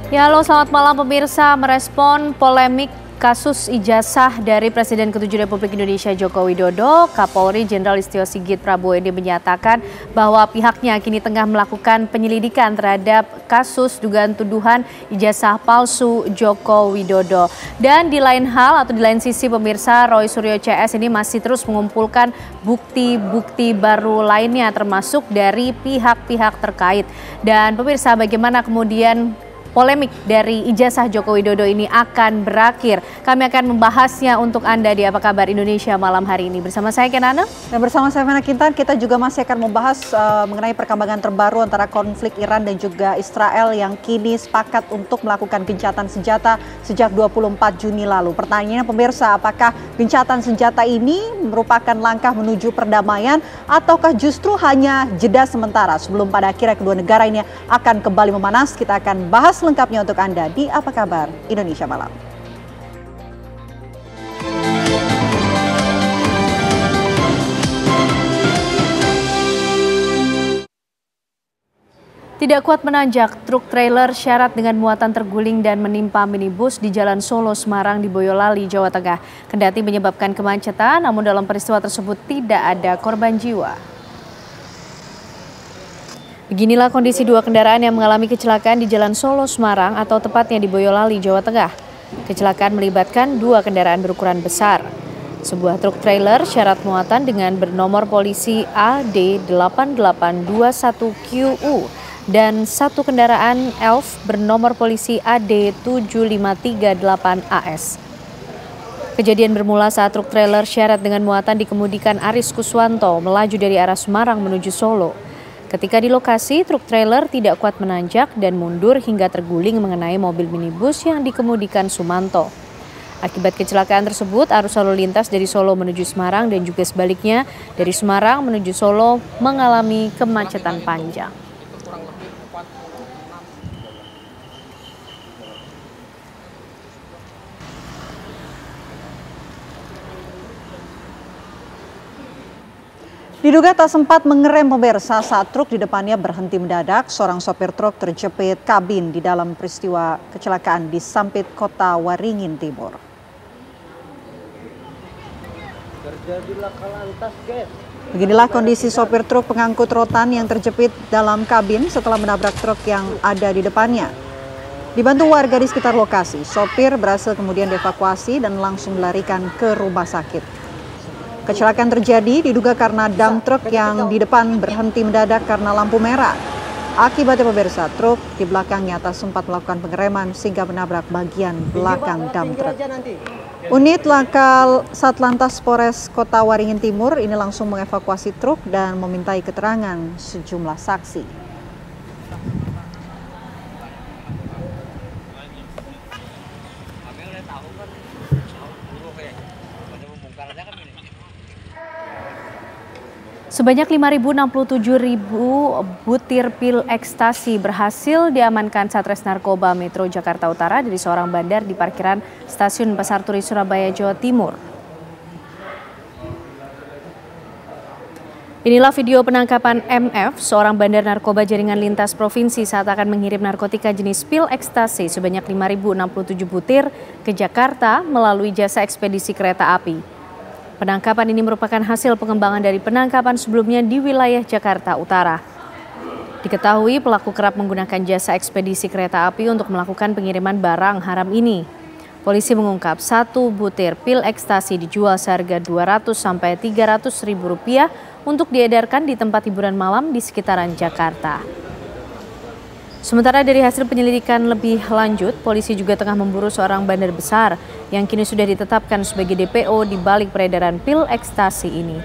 Ya, halo selamat malam pemirsa. Merespon polemik kasus ijazah dari Presiden ke-7 Republik Indonesia Joko Widodo, Kapolri Jenderal Listio Sigit Prabowo ini menyatakan bahwa pihaknya kini tengah melakukan penyelidikan terhadap kasus dugaan tuduhan ijazah palsu Joko Widodo. Dan di lain hal atau di lain sisi pemirsa, Roy Suryo CS ini masih terus mengumpulkan bukti-bukti baru lainnya termasuk dari pihak-pihak terkait. Dan pemirsa, bagaimana kemudian polemik dari ijazah Joko Widodo ini akan berakhir? Kami akan membahasnya untuk Anda di Apa Kabar Indonesia malam hari ini. Bersama saya Kenana. Dan bersama saya Fena Kintan, kita juga masih akan membahas mengenai perkembangan terbaru antara konflik Iran dan juga Israel yang kini sepakat untuk melakukan gencatan senjata sejak 24 Juni lalu. Pertanyaannya pemirsa, apakah gencatan senjata ini merupakan langkah menuju perdamaian ataukah justru hanya jeda sementara sebelum pada akhirnya kedua negara ini akan kembali memanas? Kita akan bahas lengkapnya untuk Anda di Apa Kabar Indonesia Malam. Tidak kuat menanjak, truk trailer syarat dengan muatan terguling dan menimpa minibus di Jalan Solo Semarang di Boyolali, Jawa Tengah. Kendati menyebabkan kemacetan, namun dalam peristiwa tersebut tidak ada korban jiwa. Beginilah kondisi dua kendaraan yang mengalami kecelakaan di Jalan Solo Semarang atau tepatnya di Boyolali, Jawa Tengah. Kecelakaan melibatkan dua kendaraan berukuran besar. Sebuah truk trailer syarat muatan dengan bernomor polisi AD8821QU dan satu kendaraan Elf bernomor polisi AD7538AS. Kejadian bermula saat truk trailer syarat dengan muatan dikemudikan Aris Kuswanto melaju dari arah Semarang menuju Solo. Ketika di lokasi, truk trailer tidak kuat menanjak dan mundur hingga terguling mengenai mobil minibus yang dikemudikan Sumanto. Akibat kecelakaan tersebut, arus lalu lintas dari Solo menuju Semarang dan juga sebaliknya dari Semarang menuju Solo mengalami kemacetan panjang. Diduga tak sempat mengerem pemirsa saat truk di depannya berhenti mendadak, seorang sopir truk terjepit kabin di dalam peristiwa kecelakaan di Sampit, Kota Waringin Timur. Beginilah kondisi sopir truk pengangkut rotan yang terjepit dalam kabin setelah menabrak truk yang ada di depannya. Dibantu warga di sekitar lokasi, sopir berhasil kemudian dievakuasi dan langsung dilarikan ke rumah sakit. Kecelakaan terjadi diduga karena dam truk yang di depan berhenti mendadak karena lampu merah. Akibatnya pemirsa, truk di belakangnya tak sempat melakukan pengereman sehingga menabrak bagian belakang dam truk. Unit laka Satlantas Polres Kota Waringin Timur ini langsung mengevakuasi truk dan memintai keterangan sejumlah saksi. Sebanyak 5.067.000 butir pil ekstasi berhasil diamankan Satres Narkoba Metro Jakarta Utara dari seorang bandar di parkiran Stasiun Pasar Turi Surabaya, Jawa Timur. Inilah video penangkapan MF, seorang bandar narkoba jaringan lintas provinsi saat akan mengirim narkotika jenis pil ekstasi sebanyak 5.067 butir ke Jakarta melalui jasa ekspedisi kereta api. Penangkapan ini merupakan hasil pengembangan dari penangkapan sebelumnya di wilayah Jakarta Utara. Diketahui pelaku kerap menggunakan jasa ekspedisi kereta api untuk melakukan pengiriman barang haram ini. Polisi mengungkap satu butir pil ekstasi dijual seharga Rp200–300.000 untuk diedarkan di tempat hiburan malam di sekitaran Jakarta. Sementara dari hasil penyelidikan lebih lanjut, polisi juga tengah memburu seorang bandar besar yang kini sudah ditetapkan sebagai DPO di balik peredaran pil ekstasi ini.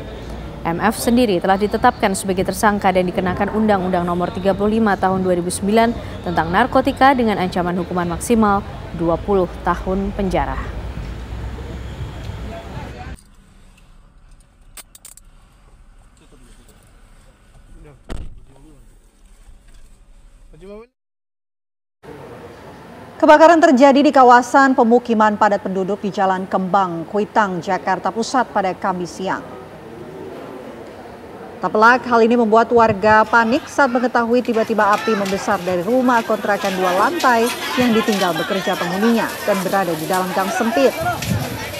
MF sendiri telah ditetapkan sebagai tersangka dan dikenakan Undang-Undang Nomor 35 Tahun 2009 tentang narkotika dengan ancaman hukuman maksimal 20 tahun penjara. Kebakaran terjadi di kawasan pemukiman padat penduduk di Jalan Kembang, Kuitang, Jakarta Pusat pada Kamis siang. Tak pelak, hal ini membuat warga panik saat mengetahui tiba-tiba api membesar dari rumah kontrakan 2 lantai yang ditinggal bekerja penghuninya dan berada di dalam gang sempit.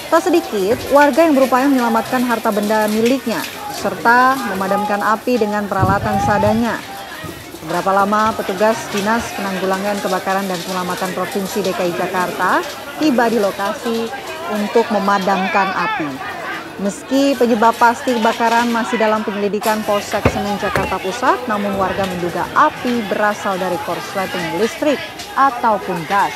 Tak sedikit warga yang berupaya menyelamatkan harta benda miliknya serta memadamkan api dengan peralatan seadanya. Beberapa lama petugas Dinas Penanggulangan Kebakaran dan Penyelamatan Provinsi DKI Jakarta tiba di lokasi untuk memadamkan api. Meski penyebab pasti kebakaran masih dalam penyelidikan Polsek Senen Jakarta Pusat, namun warga menduga api berasal dari korsleting listrik ataupun gas.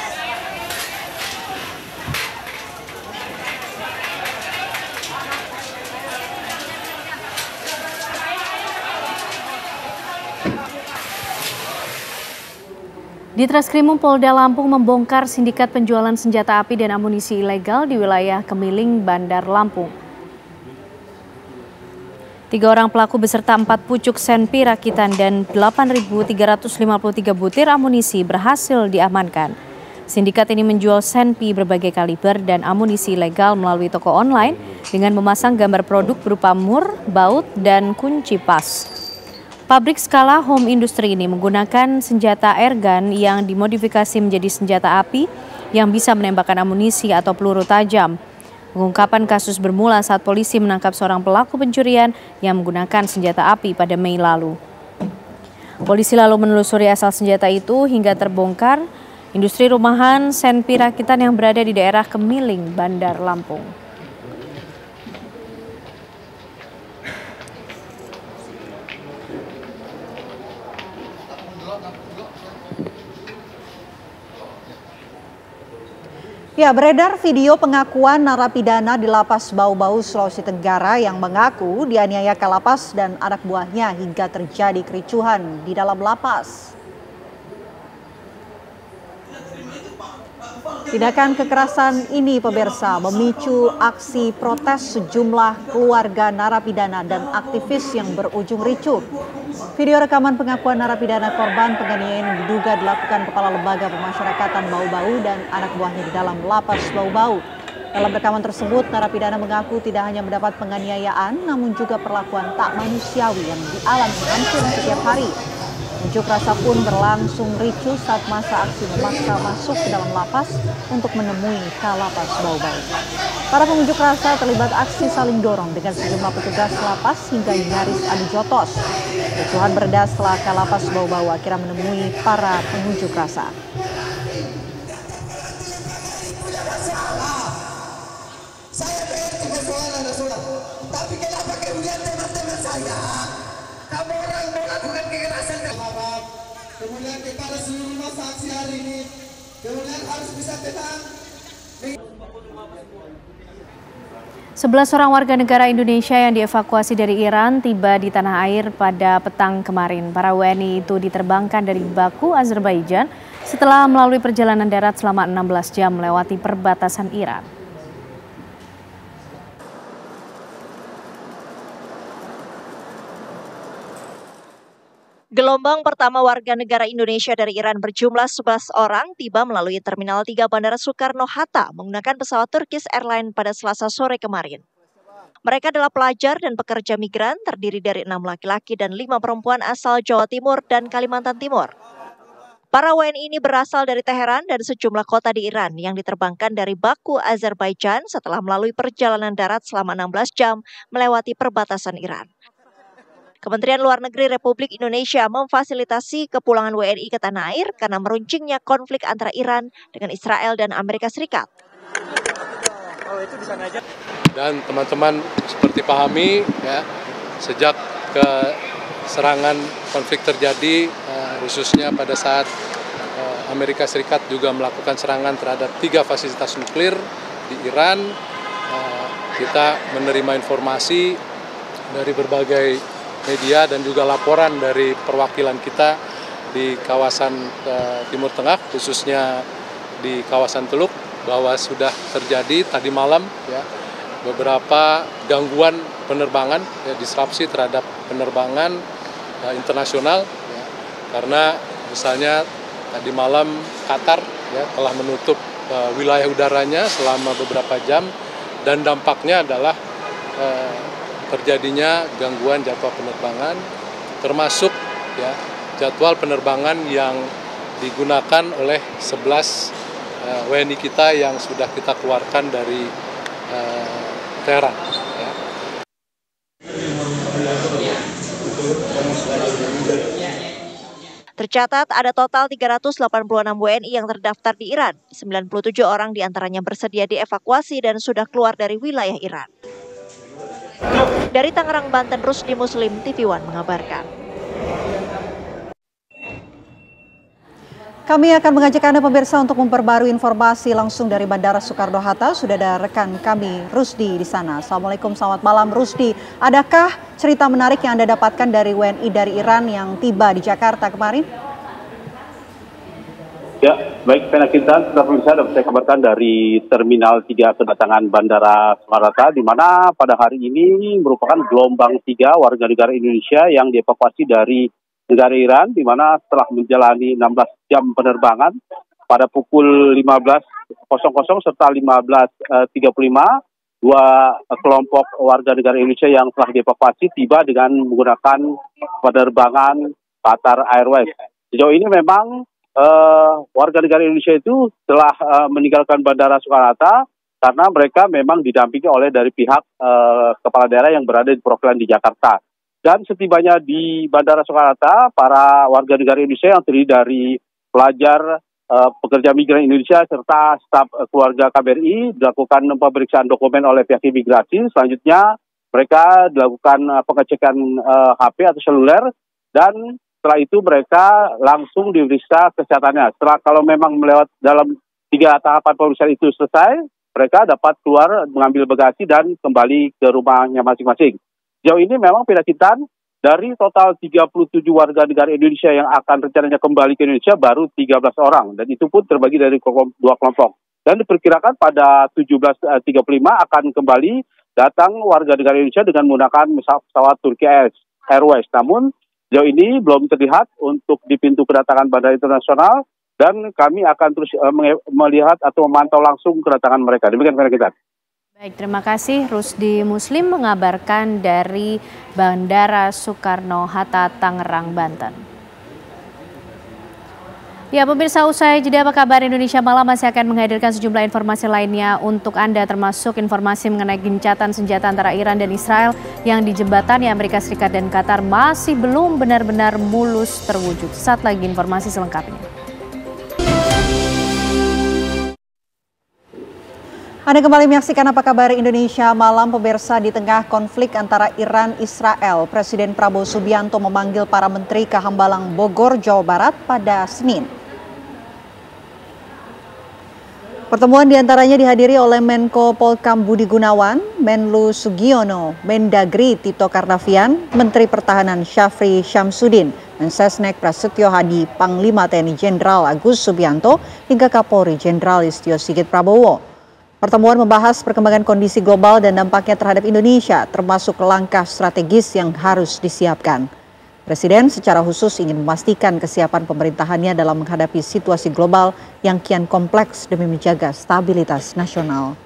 Ditreskrimum Polda Lampung membongkar sindikat penjualan senjata api dan amunisi ilegal di wilayah Kemiling, Bandar Lampung. 3 orang pelaku beserta 4 pucuk senpi rakitan dan 8.353 butir amunisi berhasil diamankan. Sindikat ini menjual senpi berbagai kaliber dan amunisi ilegal melalui toko online dengan memasang gambar produk berupa mur, baut, dan kunci pas. Pabrik skala home industry ini menggunakan senjata airgun yang dimodifikasi menjadi senjata api yang bisa menembakkan amunisi atau peluru tajam. Pengungkapan kasus bermula saat polisi menangkap seorang pelaku pencurian yang menggunakan senjata api pada Mei lalu. Polisi lalu menelusuri asal senjata itu hingga terbongkar industri rumahan senpi rakitan yang berada di daerah Kemiling, Bandar Lampung. Ya, beredar video pengakuan narapidana di Lapas Bau-Bau, Sulawesi Tenggara yang mengaku dianiaya kalapas dan anak buahnya hingga terjadi kericuhan di dalam lapas. Tindakan kekerasan ini, pemirsa, memicu aksi protes sejumlah keluarga narapidana dan aktivis yang berujung ricuh. Video rekaman pengakuan narapidana korban penganiayaan yang diduga dilakukan Kepala Lembaga Pemasyarakatan Bau-Bau dan anak buahnya di dalam Lapas Bau-Bau. Dalam rekaman tersebut, narapidana mengaku tidak hanya mendapat penganiayaan, namun juga perlakuan tak manusiawi yang dialami hampir setiap hari. Unjuk rasa pun berlangsung ricuh saat masa aksi memaksa masuk ke dalam lapas untuk menemui Kalapas Bau-Bau. Para pengunjuk rasa terlibat aksi saling dorong dengan sejumlah petugas lapas hingga nyaris adu jotos. Ricuhan bereda setelah Kalapas Bau-Bau akhirnya menemui para pengunjuk rasa. Saya mengerti persoalan Anda, tapi kenapa kemudian teman-teman saya, kamu orang melakukan kekerasan, kemudian kepada seluruh masa aksi hari ini, kemudian harus bisa tenang. 11 orang warga negara Indonesia yang dievakuasi dari Iran tiba di tanah air pada petang kemarin. Para WNI itu diterbangkan dari Baku, Azerbaijan setelah melalui perjalanan darat selama 16 jam melewati perbatasan Iran. Gelombang pertama warga negara Indonesia dari Iran berjumlah 11 orang tiba melalui Terminal 3 Bandara Soekarno-Hatta menggunakan pesawat Turkish Airlines pada Selasa sore kemarin. Mereka adalah pelajar dan pekerja migran terdiri dari 6 laki-laki dan 5 perempuan asal Jawa Timur dan Kalimantan Timur. Para WNI ini berasal dari Teheran dan sejumlah kota di Iran yang diterbangkan dari Baku, Azerbaijan setelah melalui perjalanan darat selama 16 jam melewati perbatasan Iran. Kementerian Luar Negeri Republik Indonesia memfasilitasi kepulangan WNI ke tanah air karena meruncingnya konflik antara Iran dengan Israel dan Amerika Serikat. Dan teman-teman seperti pahami ya, sejak serangan konflik terjadi, khususnya pada saat Amerika Serikat juga melakukan serangan terhadap 3 fasilitas nuklir di Iran, kita menerima informasi dari berbagai media dan juga laporan dari perwakilan kita di kawasan Timur Tengah, khususnya di kawasan Teluk, bahwa sudah terjadi tadi malam ya beberapa gangguan penerbangan, ya, disrupsi terhadap penerbangan internasional ya, karena misalnya tadi malam Qatar ya telah menutup wilayah udaranya selama beberapa jam dan dampaknya adalah terjadinya gangguan jadwal penerbangan, termasuk ya jadwal penerbangan yang digunakan oleh 11 WNI kita yang sudah kita keluarkan dari Tehran. Ya. Tercatat ada total 386 WNI yang terdaftar di Iran. 97 orang diantaranya bersedia dievakuasi dan sudah keluar dari wilayah Iran. Dari Tangerang, Banten, Rusdi Muslim, TV One mengabarkan. Kami akan mengajak Anda pemirsa untuk memperbarui informasi langsung dari Bandara Soekarno-Hatta. Sudah ada rekan kami Rusdi di sana. Assalamualaikum, selamat malam Rusdi. Adakah cerita menarik yang Anda dapatkan dari WNI dari Iran yang tiba di Jakarta kemarin? Ya, baik Penakintan, pemirsa dapat saya kabarkan dari Terminal 3 kedatangan Bandara Soekarno-Hatta, di mana pada hari ini merupakan gelombang 3 warga negara Indonesia yang dievakuasi dari negara Iran, di mana setelah menjalani 16 jam penerbangan pada pukul 15.00 serta 15.35, 2 kelompok warga negara Indonesia yang telah dievakuasi tiba dengan menggunakan penerbangan Qatar Airways. Sejauh ini memang warga negara Indonesia itu telah meninggalkan Bandara Soekarno-Hatta karena mereka memang didampingi oleh dari pihak kepala daerah yang berada di perwakilan di Jakarta. Dan setibanya di Bandara Soekarno-Hatta, para warga negara Indonesia yang terdiri dari pelajar, pekerja migran Indonesia serta staf keluarga KBRI dilakukan pemeriksaan dokumen oleh pihak imigrasi. Selanjutnya mereka dilakukan pengecekan HP atau seluler, dan setelah itu mereka langsung diperiksa kesehatannya. Setelah kalau memang melewat dalam 3 tahapan pemeriksaan itu selesai, mereka dapat keluar mengambil bagasi dan kembali ke rumahnya masing-masing. Sejauh ini memang Penakintan, dari total 37 warga negara Indonesia yang akan rencananya kembali ke Indonesia baru 13 orang. Dan itu pun terbagi dari 2 kelompok. Dan diperkirakan pada 17.35 akan kembali datang warga negara Indonesia dengan menggunakan pesawat Turkish Airways. Namun sejauh ini belum terlihat untuk di pintu kedatangan bandara internasional, dan kami akan terus melihat atau memantau langsung kedatangan mereka. Demikian kita. Baik, terima kasih Rusdi Muslim mengabarkan dari Bandara Soekarno-Hatta, Tangerang, Banten. Ya, pemirsa, usai jeda apa kabar Indonesia Malam masih akan menghadirkan sejumlah informasi lainnya untuk Anda, termasuk informasi mengenai gencatan senjata antara Iran dan Israel yang di jembatani Amerika Serikat dan Qatar masih belum benar-benar mulus terwujud. Saat lagi informasi selengkapnya. Anda kembali menyaksikan apa kabar Indonesia Malam, pemirsa. Di tengah konflik antara Iran Israel, Presiden Prabowo Subianto memanggil para menteri ke Hambalang, Bogor, Jawa Barat pada Senin. Pertemuan diantaranya dihadiri oleh Menko Polkam Budi Gunawan, Menlu Sugiono, Mendagri Tito Karnavian, Menteri Pertahanan Syafri Syamsuddin, Mensesnek Prasetyo Hadi, Panglima TNI Jenderal Agus Subianto, hingga Kapolri Jenderal Listio Sigit Prabowo. Pertemuan membahas perkembangan kondisi global dan dampaknya terhadap Indonesia, termasuk langkah strategis yang harus disiapkan. Presiden secara khusus ingin memastikan kesiapan pemerintahannya dalam menghadapi situasi global yang kian kompleks demi menjaga stabilitas nasional.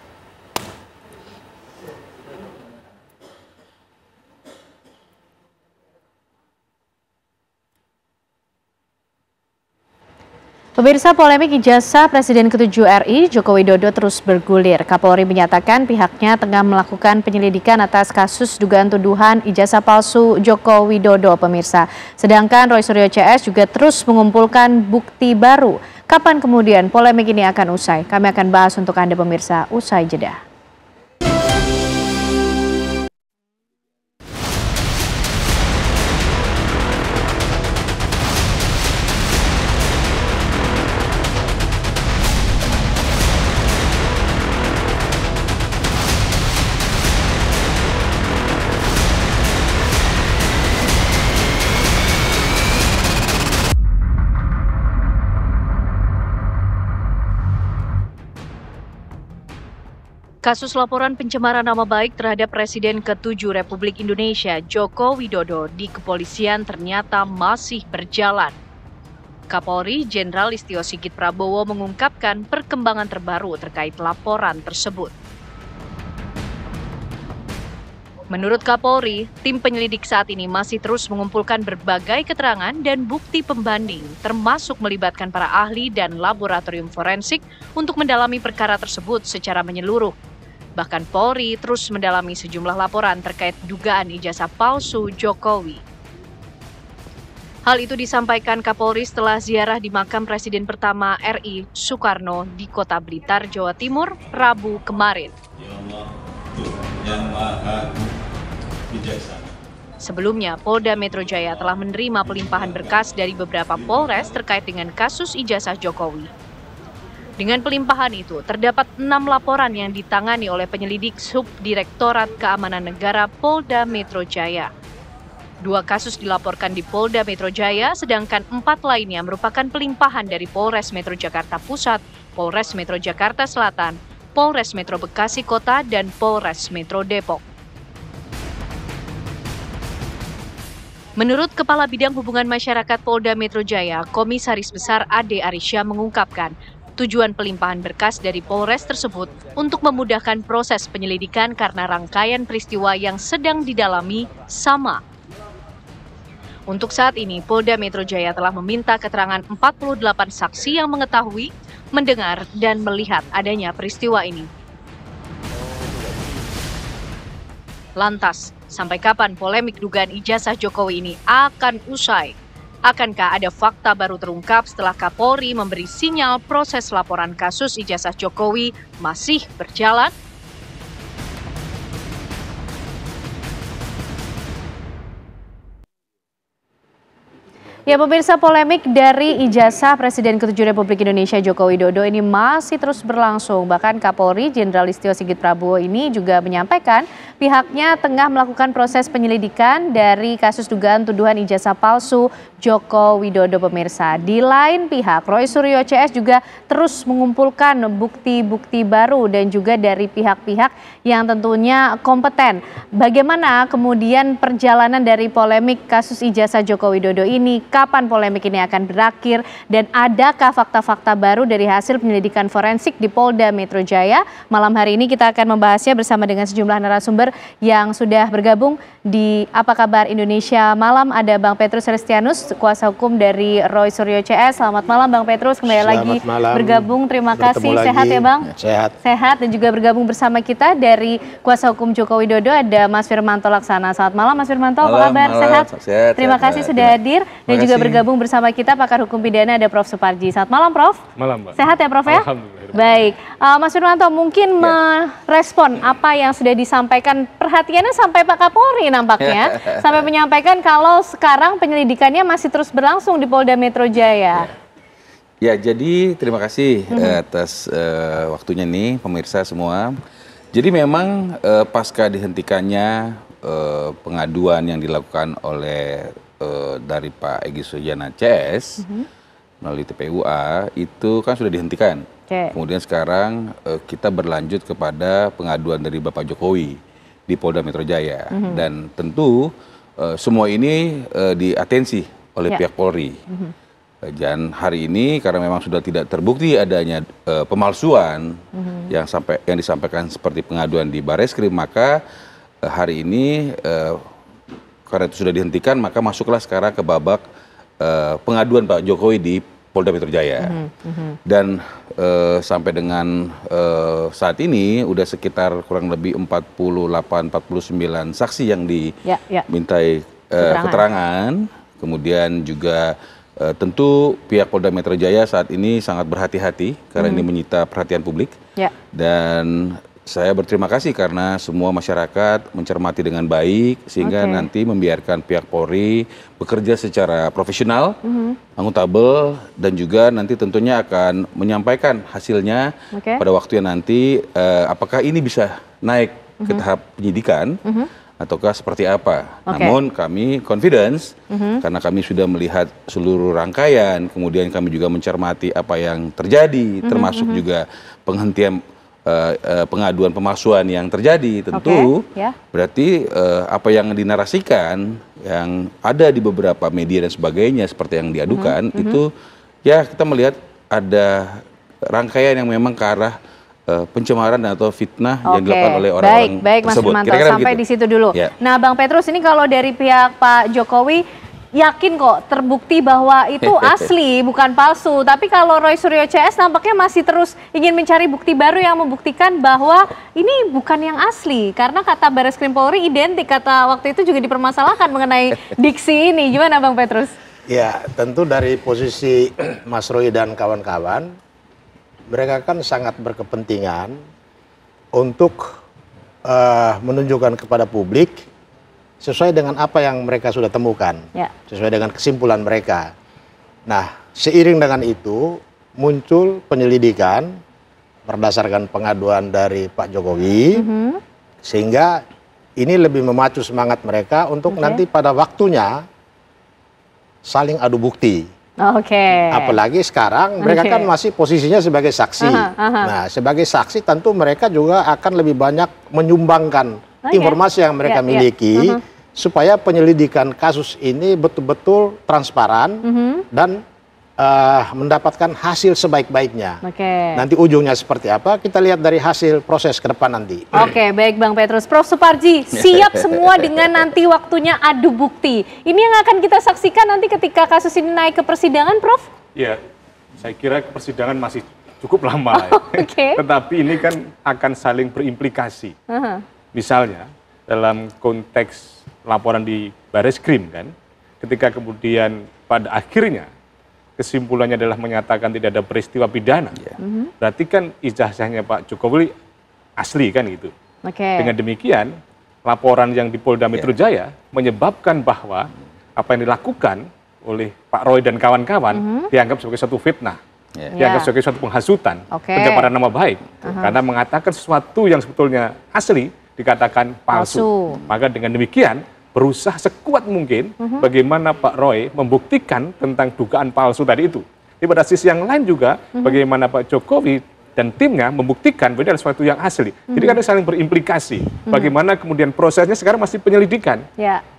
Pemirsa, polemik ijazah Presiden ke-7 RI Joko Widodo terus bergulir. Kapolri menyatakan pihaknya tengah melakukan penyelidikan atas kasus dugaan tuduhan ijazah palsu Joko Widodo, pemirsa. Sedangkan Roy Suryo CS juga terus mengumpulkan bukti baru. Kapan kemudian polemik ini akan usai? Kami akan bahas untuk Anda, pemirsa, usai jeda. Kasus laporan pencemaran nama baik terhadap Presiden ke-7 Republik Indonesia Joko Widodo di kepolisian ternyata masih berjalan. Kapolri Jenderal Listio Sigit Prabowo mengungkapkan perkembangan terbaru terkait laporan tersebut. Menurut Kapolri, tim penyelidik saat ini masih terus mengumpulkan berbagai keterangan dan bukti pembanding, termasuk melibatkan para ahli dan laboratorium forensik untuk mendalami perkara tersebut secara menyeluruh. Bahkan Polri terus mendalami sejumlah laporan terkait dugaan ijazah palsu Jokowi. Hal itu disampaikan Kapolri setelah ziarah di makam Presiden pertama RI Soekarno di Kota Blitar, Jawa Timur, Rabu kemarin. Sebelumnya, Polda Metro Jaya telah menerima pelimpahan berkas dari beberapa Polres terkait dengan kasus ijazah Jokowi. Dengan pelimpahan itu, terdapat 6 laporan yang ditangani oleh penyelidik Subdirektorat Keamanan Negara Polda Metro Jaya. 2 kasus dilaporkan di Polda Metro Jaya, sedangkan 4 lainnya merupakan pelimpahan dari Polres Metro Jakarta Pusat, Polres Metro Jakarta Selatan, Polres Metro Bekasi Kota, dan Polres Metro Depok. Menurut Kepala Bidang Hubungan Masyarakat Polda Metro Jaya, Komisaris Besar Ade Arisya mengungkapkan, tujuan pelimpahan berkas dari Polres tersebut untuk memudahkan proses penyelidikan karena rangkaian peristiwa yang sedang didalami sama. Untuk saat ini, Polda Metro Jaya telah meminta keterangan 48 saksi yang mengetahui, mendengar, dan melihat adanya peristiwa ini. Lantas, sampai kapan polemik dugaan ijazah Jokowi ini akan usai? Akankah ada fakta baru terungkap setelah Kapolri memberi sinyal proses laporan kasus ijazah Jokowi masih berjalan? Ya pemirsa, polemik dari ijazah Presiden ke-7 Republik Indonesia Joko Widodo ini masih terus berlangsung. Bahkan Kapolri Jenderal Listio Sigit Prabowo ini juga menyampaikan pihaknya tengah melakukan proses penyelidikan dari kasus dugaan tuduhan ijazah palsu Joko Widodo pemirsa. Di lain pihak, Roy Suryo CS juga terus mengumpulkan bukti-bukti baru dan juga dari pihak-pihak yang tentunya kompeten. Bagaimana kemudian perjalanan dari polemik kasus ijazah Joko Widodo ini? Kapan polemik ini akan berakhir dan adakah fakta-fakta baru dari hasil penyelidikan forensik di Polda Metro Jaya? Malam hari ini kita akan membahasnya bersama dengan sejumlah narasumber yang sudah bergabung di Apa Kabar Indonesia Malam. Ada Bang Petrus Heristianus, kuasa hukum dari Roy Suryo CS. Selamat malam Bang Petrus, kembali lagi bergabung. Terima kasih. Sehat ya Bang? Sehat. Sehat. Dan juga bergabung bersama kita dari kuasa hukum Joko Widodo ada Mas Firmanto Laksana. Selamat malam Mas Firmanto, apa kabar? Sehat? Terima kasih sudah hadir. Dan juga bergabung bersama kita pakar hukum pidana ada Prof. Suparji. Selamat malam Prof. Malam Mbak. Sehat ya Prof ya? Alhamdulillah. Baik, Mas Firmanto mungkin merespon apa yang sudah disampaikan, perhatiannya sampai Pak Kapolri nampaknya, sampai menyampaikan kalau sekarang penyelidikannya masih terus berlangsung di Polda Metro Jaya. Ya, jadi terima kasih atas waktunya nih pemirsa semua. Jadi memang pasca dihentikannya pengaduan yang dilakukan oleh dari Pak Egy Sujana CS melalui TPUA itu kan sudah dihentikan. Kemudian sekarang kita berlanjut kepada pengaduan dari Bapak Jokowi di Polda Metro Jaya dan tentu semua ini diatensi oleh pihak Polri. Dan hari ini karena memang sudah tidak terbukti adanya pemalsuan yang disampaikan seperti pengaduan di Bareskrim, maka hari ini karena itu sudah dihentikan, maka masuklah sekarang ke babak pengaduan Pak Jokowi di Polda Metro Jaya. Dan sampai dengan saat ini udah sekitar kurang lebih 48-49 saksi yang dimintai keterangan. Kemudian juga tentu pihak Polda Metro Jaya saat ini sangat berhati-hati karena ini menyita perhatian publik. Dan saya berterima kasih karena semua masyarakat mencermati dengan baik sehingga nanti membiarkan pihak Polri bekerja secara profesional, akuntabel, dan juga nanti tentunya akan menyampaikan hasilnya pada waktu yang nanti apakah ini bisa naik ke tahap penyidikan ataukah seperti apa. Namun kami confidence karena kami sudah melihat seluruh rangkaian, kemudian kami juga mencermati apa yang terjadi, termasuk juga penghentian pengaduan pemalsuan yang terjadi, tentu berarti apa yang dinarasikan yang ada di beberapa media dan sebagainya seperti yang diadukan itu ya kita melihat ada rangkaian yang memang ke arah pencemaran atau fitnah yang dilakukan oleh orang-orang baik Mas tersebut. Firmanto, sampai di situ dulu. Ya. Nah Bang Petrus, ini kalau dari pihak Pak Jokowi yakin kok terbukti bahwa itu asli bukan palsu, tapi kalau Roy Suryo CS nampaknya masih terus ingin mencari bukti baru yang membuktikan bahwa ini bukan yang asli, karena kata Barreskrim Polri identik, kata waktu itu juga dipermasalahkan mengenai diksi ini. Gimana Bang Petrus? Ya, tentu dari posisi Mas Roy dan kawan-kawan, mereka kan sangat berkepentingan untuk menunjukkan kepada publik sesuai dengan apa yang mereka sudah temukan, sesuai dengan kesimpulan mereka. Nah, seiring dengan itu muncul penyelidikan berdasarkan pengaduan dari Pak Jokowi, sehingga ini lebih memacu semangat mereka untuk nanti pada waktunya saling adu bukti. Apalagi sekarang mereka kan masih posisinya sebagai saksi. Nah, sebagai saksi tentu mereka juga akan lebih banyak menyumbangkan informasi yang mereka miliki supaya penyelidikan kasus ini betul-betul transparan dan mendapatkan hasil sebaik-baiknya. Nanti ujungnya seperti apa, kita lihat dari hasil proses ke depan nanti. Baik Bang Petrus. Prof Suparji, siap semua dengan nanti waktunya adu bukti. Ini yang akan kita saksikan nanti ketika kasus ini naik ke persidangan, Prof? Iya, saya kira persidangan masih cukup lama. Tetapi ini kan akan saling berimplikasi. Misalnya, dalam konteks laporan di Barreskrim kan, ketika kemudian pada akhirnya kesimpulannya adalah menyatakan tidak ada peristiwa pidana, berarti kan ijazahnya Pak Jokowi asli kan gitu. Dengan demikian, laporan yang di Polda Metro Jaya menyebabkan bahwa apa yang dilakukan oleh Pak Roy dan kawan-kawan dianggap sebagai suatu fitnah, dianggap sebagai suatu penghasutan, pencemaran nama baik, karena mengatakan sesuatu yang sebetulnya asli dikatakan palsu. Maka dengan demikian berusaha sekuat mungkin bagaimana Pak Roy membuktikan tentang dugaan palsu tadi itu. Di pada sisi yang lain juga bagaimana Pak Jokowi dan timnya membuktikan bahwa ada sesuatu yang asli. Jadi kan saling berimplikasi. Bagaimana kemudian prosesnya sekarang masih penyelidikan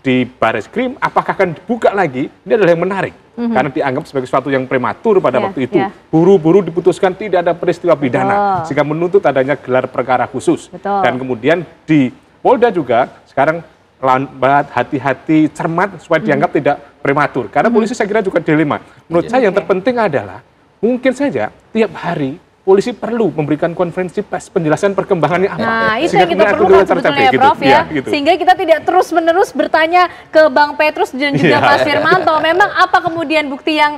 di Barreskrim, apakah akan dibuka lagi? Ini adalah yang menarik karena dianggap sebagai sesuatu yang prematur pada waktu itu. Buru-buru diputuskan tidak ada peristiwa pidana sehingga menuntut adanya gelar perkara khusus. Dan kemudian di Polda juga sekarang lambat, hati-hati, cermat supaya dianggap tidak prematur. Karena polisi saya kira juga dilema. Menurut saya yang terpenting adalah mungkin saja tiap hari polisi perlu memberikan konferensi pers penjelasan perkembangannya apa. Nah, itu yang kita perlukan sebetulnya ya, Prof, ya. Sehingga kita tidak terus-menerus bertanya ke Bang Petrus dan juga Mas Firmanto, memang apa kemudian bukti yang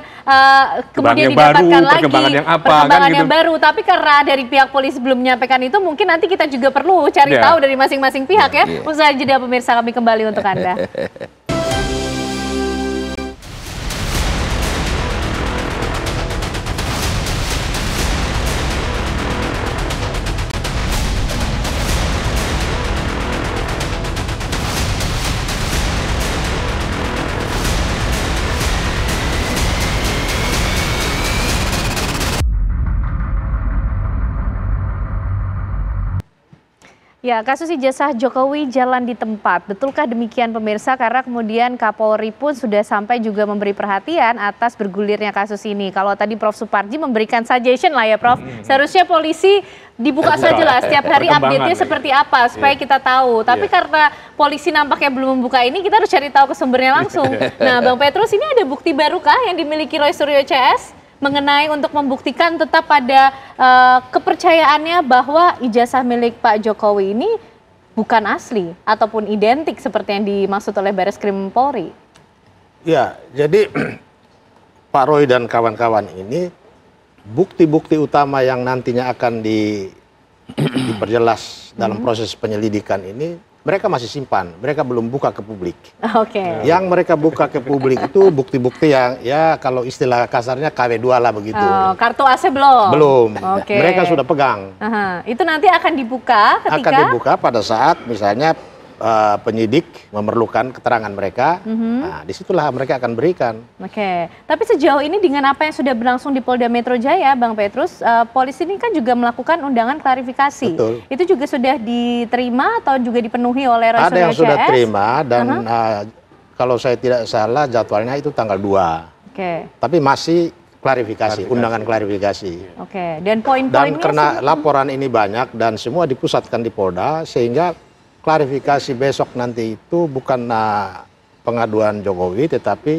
kemudian didapatkan lagi, perkembangan yang baru. Tapi karena dari pihak polisi belum menyampaikan itu, mungkin nanti kita juga perlu cari tahu dari masing-masing pihak ya. Usai jeda pemirsa, kami kembali untuk Anda. Ya, kasus ijazah Jokowi jalan di tempat. Betulkah demikian pemirsa? Karena kemudian Kapolri pun sudah sampai juga memberi perhatian atas bergulirnya kasus ini. Kalau tadi Prof Suparji memberikan suggestion lah ya Prof. Seharusnya polisi dibuka saja lah setiap hari update-nya seperti apa supaya kita tahu. Tapi karena polisi nampaknya belum membuka ini, kita harus cari tahu ke sumbernya langsung. Nah, Bang Petrus, ini ada bukti barukah yang dimiliki Roy Suryo CS mengenai untuk membuktikan tetap pada kepercayaannya bahwa ijazah milik Pak Jokowi ini bukan asli ataupun identik seperti yang dimaksud oleh Barreskrim Polri? Ya, jadi Pak Roy dan kawan-kawan ini bukti-bukti utama yang nantinya akan diperjelas dalam proses penyelidikan ini mereka masih simpan, mereka belum buka ke publik. Yang mereka buka ke publik itu bukti-bukti yang ya kalau istilah kasarnya KW2 lah begitu. Kartu AC belum? Belum. Mereka sudah pegang. Itu nanti akan dibuka ketika? Akan dibuka pada saat misalnya penyidik memerlukan keterangan mereka, nah disitulah mereka akan berikan. Tapi sejauh ini dengan apa yang sudah berlangsung di Polda Metro Jaya, Bang Petrus, polisi ini kan juga melakukan undangan klarifikasi. Itu juga sudah diterima atau juga dipenuhi oleh Roy Suryo CS? Ada yang sudah terima dan kalau saya tidak salah jadwalnya itu tanggal 2. Tapi masih klarifikasi, undangan klarifikasi. Oke, dan poin-poinnya Dan karena laporan ini banyak dan semua dipusatkan di Polda, sehingga klarifikasi besok nanti itu bukan pengaduan Jokowi, tetapi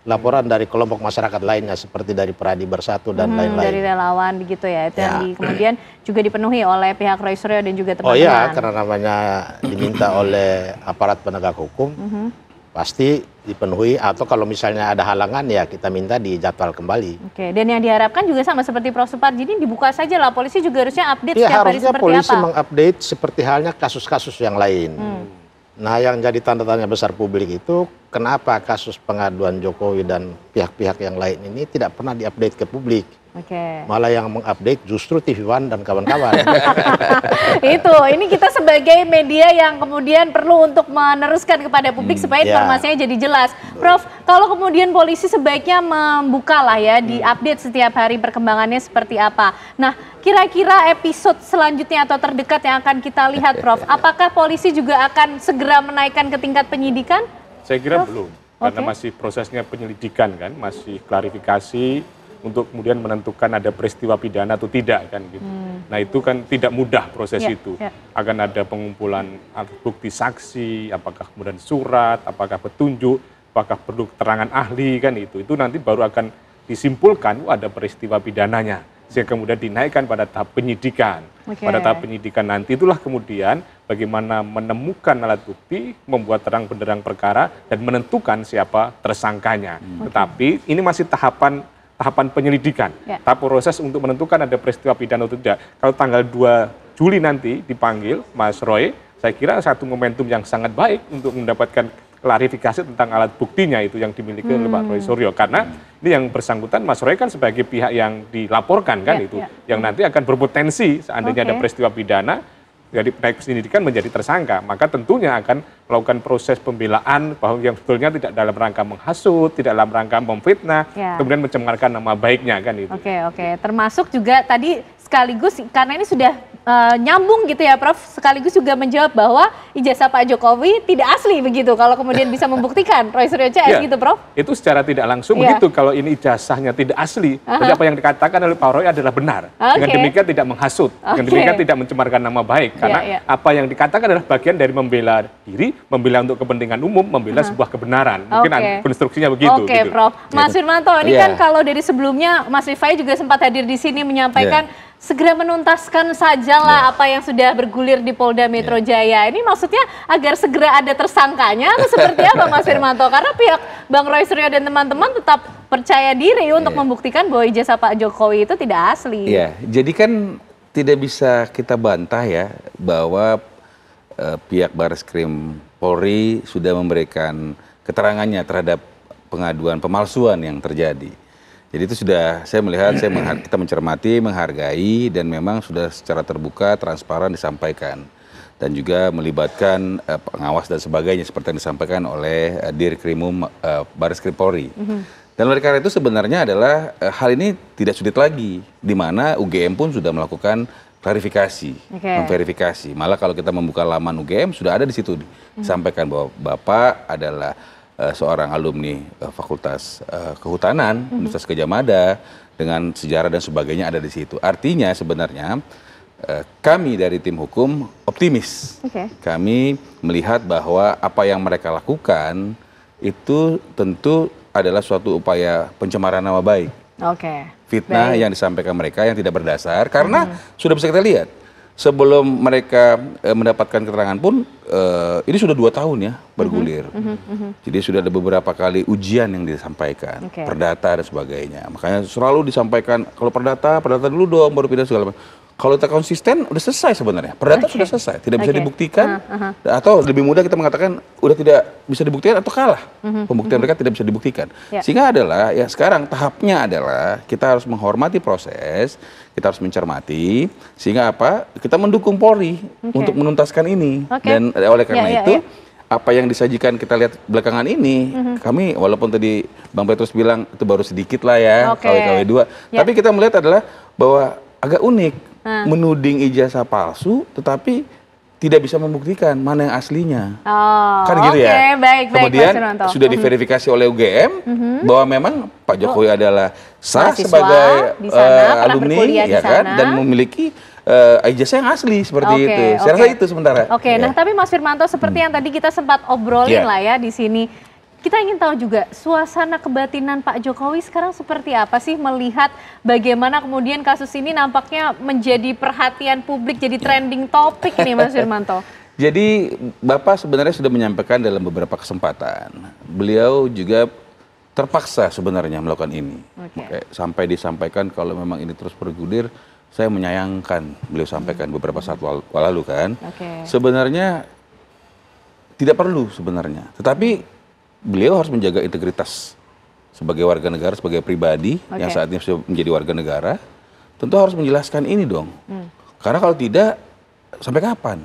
laporan dari kelompok masyarakat lainnya seperti dari Pradi Bersatu dan lain-lain. Dari relawan begitu ya, itu yang kemudian juga dipenuhi oleh pihak Roy Suryo dan juga teman-teman. Oh iya, karena namanya diminta oleh aparat penegak hukum, pasti dipenuhi, atau kalau misalnya ada halangan ya kita minta dijadwal kembali. Oke, dan yang diharapkan juga sama seperti Prof. Suparji ini dibuka saja lah, polisi juga harusnya update Ya, setiap hari harusnya seperti polisi apa. mengupdate seperti halnya kasus-kasus yang lain. Nah, yang jadi tanda tanya besar publik itu kenapa kasus pengaduan Jokowi dan pihak-pihak yang lain ini tidak pernah diupdate ke publik. Oke. Malah yang mengupdate justru TV One dan kawan-kawan. Ini kita sebagai media yang kemudian perlu untuk meneruskan kepada publik supaya informasinya jadi jelas. Prof, kalau kemudian polisi sebaiknya membuka lah ya, diupdate setiap hari perkembangannya seperti apa. Nah, kira-kira episode selanjutnya atau terdekat yang akan kita lihat, Prof, apakah polisi juga akan segera menaikkan ke tingkat penyidikan? Saya kira belum, karena masih prosesnya penyelidikan kan, masih klarifikasi untuk kemudian menentukan ada peristiwa pidana atau tidak kan gitu. Nah itu kan tidak mudah proses itu. Akan ada pengumpulan bukti saksi, apakah kemudian surat, apakah petunjuk, apakah perlu keterangan ahli kan itu. Itu nanti baru akan disimpulkan ada peristiwa pidananya. Sehingga kemudian dinaikkan pada tahap penyidikan. Pada tahap penyidikan nanti itulah kemudian bagaimana menemukan alat bukti, membuat terang benderang perkara, dan menentukan siapa tersangkanya. Tetapi ini masih tahapan penyelidikan. Tahap proses untuk menentukan ada peristiwa pidana atau tidak. Kalau tanggal 2 Juli nanti dipanggil Mas Roy, saya kira satu momentum yang sangat baik untuk mendapatkan klarifikasi tentang alat buktinya itu yang dimiliki oleh Pak Roy Suryo. Karena ini yang bersangkutan Mas Roy kan sebagai pihak yang dilaporkan kan yang nanti akan berpotensi seandainya ada peristiwa pidana, jadi naik penyidikan menjadi tersangka, maka tentunya akan melakukan proses pembelaan bahwa yang sebetulnya tidak dalam rangka menghasut, tidak dalam rangka memfitnah, kemudian mencemarkan nama baiknya kan itu. Oke. Termasuk juga tadi sekaligus karena ini sudah nyambung gitu ya Prof, sekaligus juga menjawab bahwa ijazah Pak Jokowi tidak asli begitu kalau kemudian bisa membuktikan Roy Suryo CS gitu Prof? Itu secara tidak langsung begitu, kalau ini ijazahnya tidak asli, berarti apa yang dikatakan oleh Pak Roy adalah benar. Dengan demikian tidak menghasut, dengan demikian tidak mencemarkan nama baik, karena apa yang dikatakan adalah bagian dari membela diri, membela untuk kepentingan umum, membela sebuah kebenaran. Mungkin konstruksinya begitu. Oke, Prof. Mas Firmanto, ini kan kalau dari sebelumnya Mas Rifai juga sempat hadir di sini menyampaikan segera menuntaskan sajalah apa yang sudah bergulir di Polda Metro Jaya. Ini maksudnya agar segera ada tersangkanya atau seperti apa Mas Firmanto? Karena pihak Bang Roy Suryo dan teman-teman tetap percaya diri untuk membuktikan bahwa ijazah Pak Jokowi itu tidak asli. Jadi kan tidak bisa kita bantah ya bahwa pihak Barreskrim Polri sudah memberikan keterangannya terhadap pengaduan pemalsuan yang terjadi. Jadi itu sudah kita mencermati, menghargai, dan memang sudah secara terbuka, transparan disampaikan. Dan juga melibatkan pengawas dan sebagainya seperti yang disampaikan oleh Dirkrimum Barreskrim Polri. Dan oleh karena itu sebenarnya adalah hal ini tidak sulit lagi, di mana UGM pun sudah melakukan klarifikasi, memverifikasi. Malah kalau kita membuka laman UGM sudah ada di situ disampaikan bahwa Bapak adalah seorang alumni Fakultas Kehutanan Universitas Gadjah Mada dengan sejarah dan sebagainya ada di situ. Artinya sebenarnya kami dari tim hukum optimis. Kami melihat bahwa apa yang mereka lakukan itu tentu adalah suatu upaya pencemaran nama baik. Fitnah yang disampaikan mereka yang tidak berdasar karena sudah bisa kita lihat. Sebelum mereka mendapatkan keterangan pun, ini sudah 2 tahun ya bergulir. Jadi sudah ada beberapa kali ujian yang disampaikan, perdata dan sebagainya. Makanya selalu disampaikan, kalau perdata dulu dong, baru pindah segala macam. Kalau kita konsisten, udah selesai sebenarnya. Perdata sudah selesai, tidak bisa dibuktikan. Atau lebih mudah kita mengatakan, udah tidak bisa dibuktikan atau kalah. Pembuktian mereka tidak bisa dibuktikan. Sehingga adalah, ya sekarang tahapnya adalah, kita harus menghormati proses, kita harus mencermati, sehingga apa? Kita mendukung Polri untuk menuntaskan ini. Dan oleh karena itu, apa yang disajikan kita lihat belakangan ini, kami walaupun tadi Bang Petrus bilang itu baru sedikit lah ya, KW-KW 2. Tapi kita melihat adalah bahwa agak unik, menuding ijazah palsu, tetapi tidak bisa membuktikan mana yang aslinya. Oh, kan gitu ya. Baik, kemudian sudah diverifikasi oleh UGM bahwa memang Pak Jokowi adalah sah sebagai alumni ya kan, dan memiliki ijazah yang asli seperti itu. Saya rasa itu sementara. Nah tapi Mas Firmanto, seperti yang tadi kita sempat obrolin lah ya di sini. Kita ingin tahu juga suasana kebatinan Pak Jokowi sekarang seperti apa sih, melihat bagaimana kemudian kasus ini nampaknya menjadi perhatian publik, jadi trending topik nih Mas Firmanto. Jadi Bapak sebenarnya sudah menyampaikan dalam beberapa kesempatan. Beliau juga terpaksa sebenarnya melakukan ini. Sampai disampaikan kalau memang ini terus bergulir, saya menyayangkan, beliau sampaikan beberapa saat lalu kan. Sebenarnya tidak perlu sebenarnya, tetapi beliau harus menjaga integritas sebagai warga negara, sebagai pribadi yang saat ini sudah menjadi warga negara, tentu harus menjelaskan ini dong. Karena kalau tidak, sampai kapan?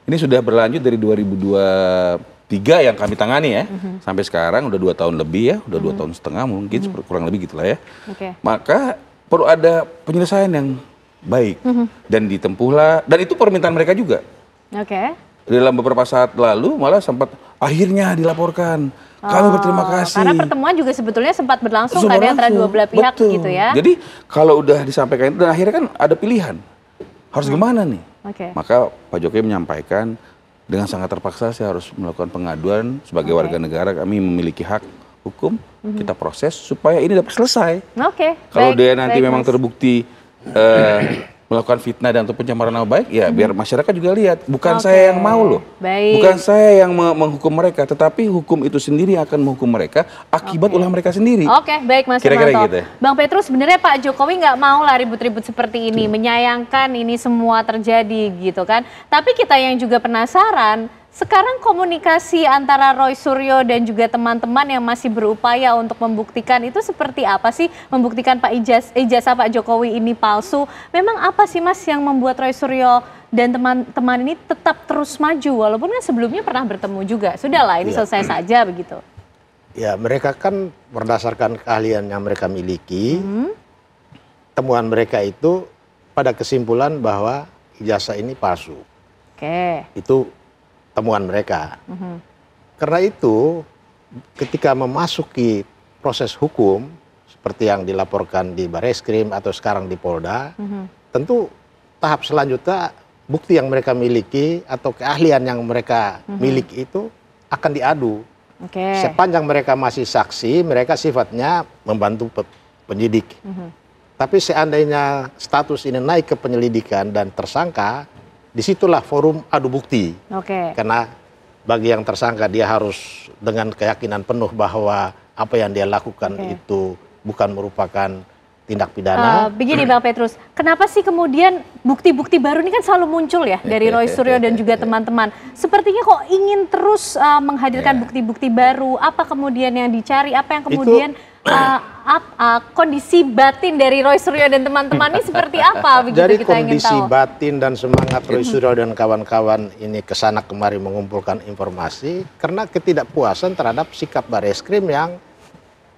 Ini sudah berlanjut dari 2023 yang kami tangani ya, sampai sekarang udah 2 tahun lebih ya, udah 2 tahun setengah mungkin, kurang lebih gitulah ya. Maka perlu ada penyelesaian yang baik dan ditempuhlah, dan itu permintaan mereka juga. Dalam beberapa saat lalu malah sempat akhirnya dilaporkan. Kami berterima kasih. Karena pertemuan juga sebetulnya sempat berlangsung kan antara dua belah pihak gitu ya. Jadi kalau udah disampaikan itu dan akhirnya kan ada pilihan. Harus gimana nih? Maka Pak Jokowi menyampaikan dengan sangat terpaksa saya harus melakukan pengaduan sebagai warga negara, kami memiliki hak hukum, kita proses supaya ini dapat selesai. Kalau dia nanti memang terbukti melakukan fitnah dan atau pencemaran nama baik, ya biar masyarakat juga lihat. Bukan saya yang mau loh. Bukan saya yang menghukum mereka, tetapi hukum itu sendiri akan menghukum mereka akibat ulah mereka sendiri. Baik Mas Firmanto. Gitu. Bang Petrus, sebenarnya Pak Jokowi nggak mau lah ribut-ribut seperti ini, menyayangkan ini semua terjadi gitu kan. Tapi kita yang juga penasaran, sekarang komunikasi antara Roy Suryo dan juga teman-teman yang masih berupaya untuk membuktikan itu seperti apa sih? Membuktikan ijazah Pak Jokowi ini palsu. Memang apa sih Mas yang membuat Roy Suryo dan teman-teman ini tetap terus maju? Walaupun kan sebelumnya pernah bertemu juga. Sudahlah ini selesai saja begitu. Ya mereka kan berdasarkan keahlian yang mereka miliki. Temuan mereka itu pada kesimpulan bahwa ijazah ini palsu. Itu temuan mereka. Karena itu ketika memasuki proses hukum seperti yang dilaporkan di Bareskrim atau sekarang di Polda, tentu tahap selanjutnya bukti yang mereka miliki atau keahlian yang mereka miliki itu akan diadu. Sepanjang mereka masih saksi, mereka sifatnya membantu penyidik. Tapi seandainya status ini naik ke penyelidikan dan tersangka, disitulah forum adu bukti. Karena bagi yang tersangka dia harus dengan keyakinan penuh bahwa apa yang dia lakukan itu bukan merupakan tindak pidana. Begini Bang Petrus, kenapa sih kemudian bukti-bukti baru ini kan selalu muncul ya dari Roy Suryo dan juga teman-teman. Sepertinya kok ingin terus menghadirkan bukti-bukti baru. Apa kemudian yang dicari? Apa yang kemudian kondisi batin dari Roy Suryo dan teman-teman ini seperti apa? Begitu Jadi kita ingin kondisi tahu. batin dan semangat Roy Suryo dan kawan-kawan ini kesana kemari mengumpulkan informasi karena ketidakpuasan terhadap sikap Bareskrim yang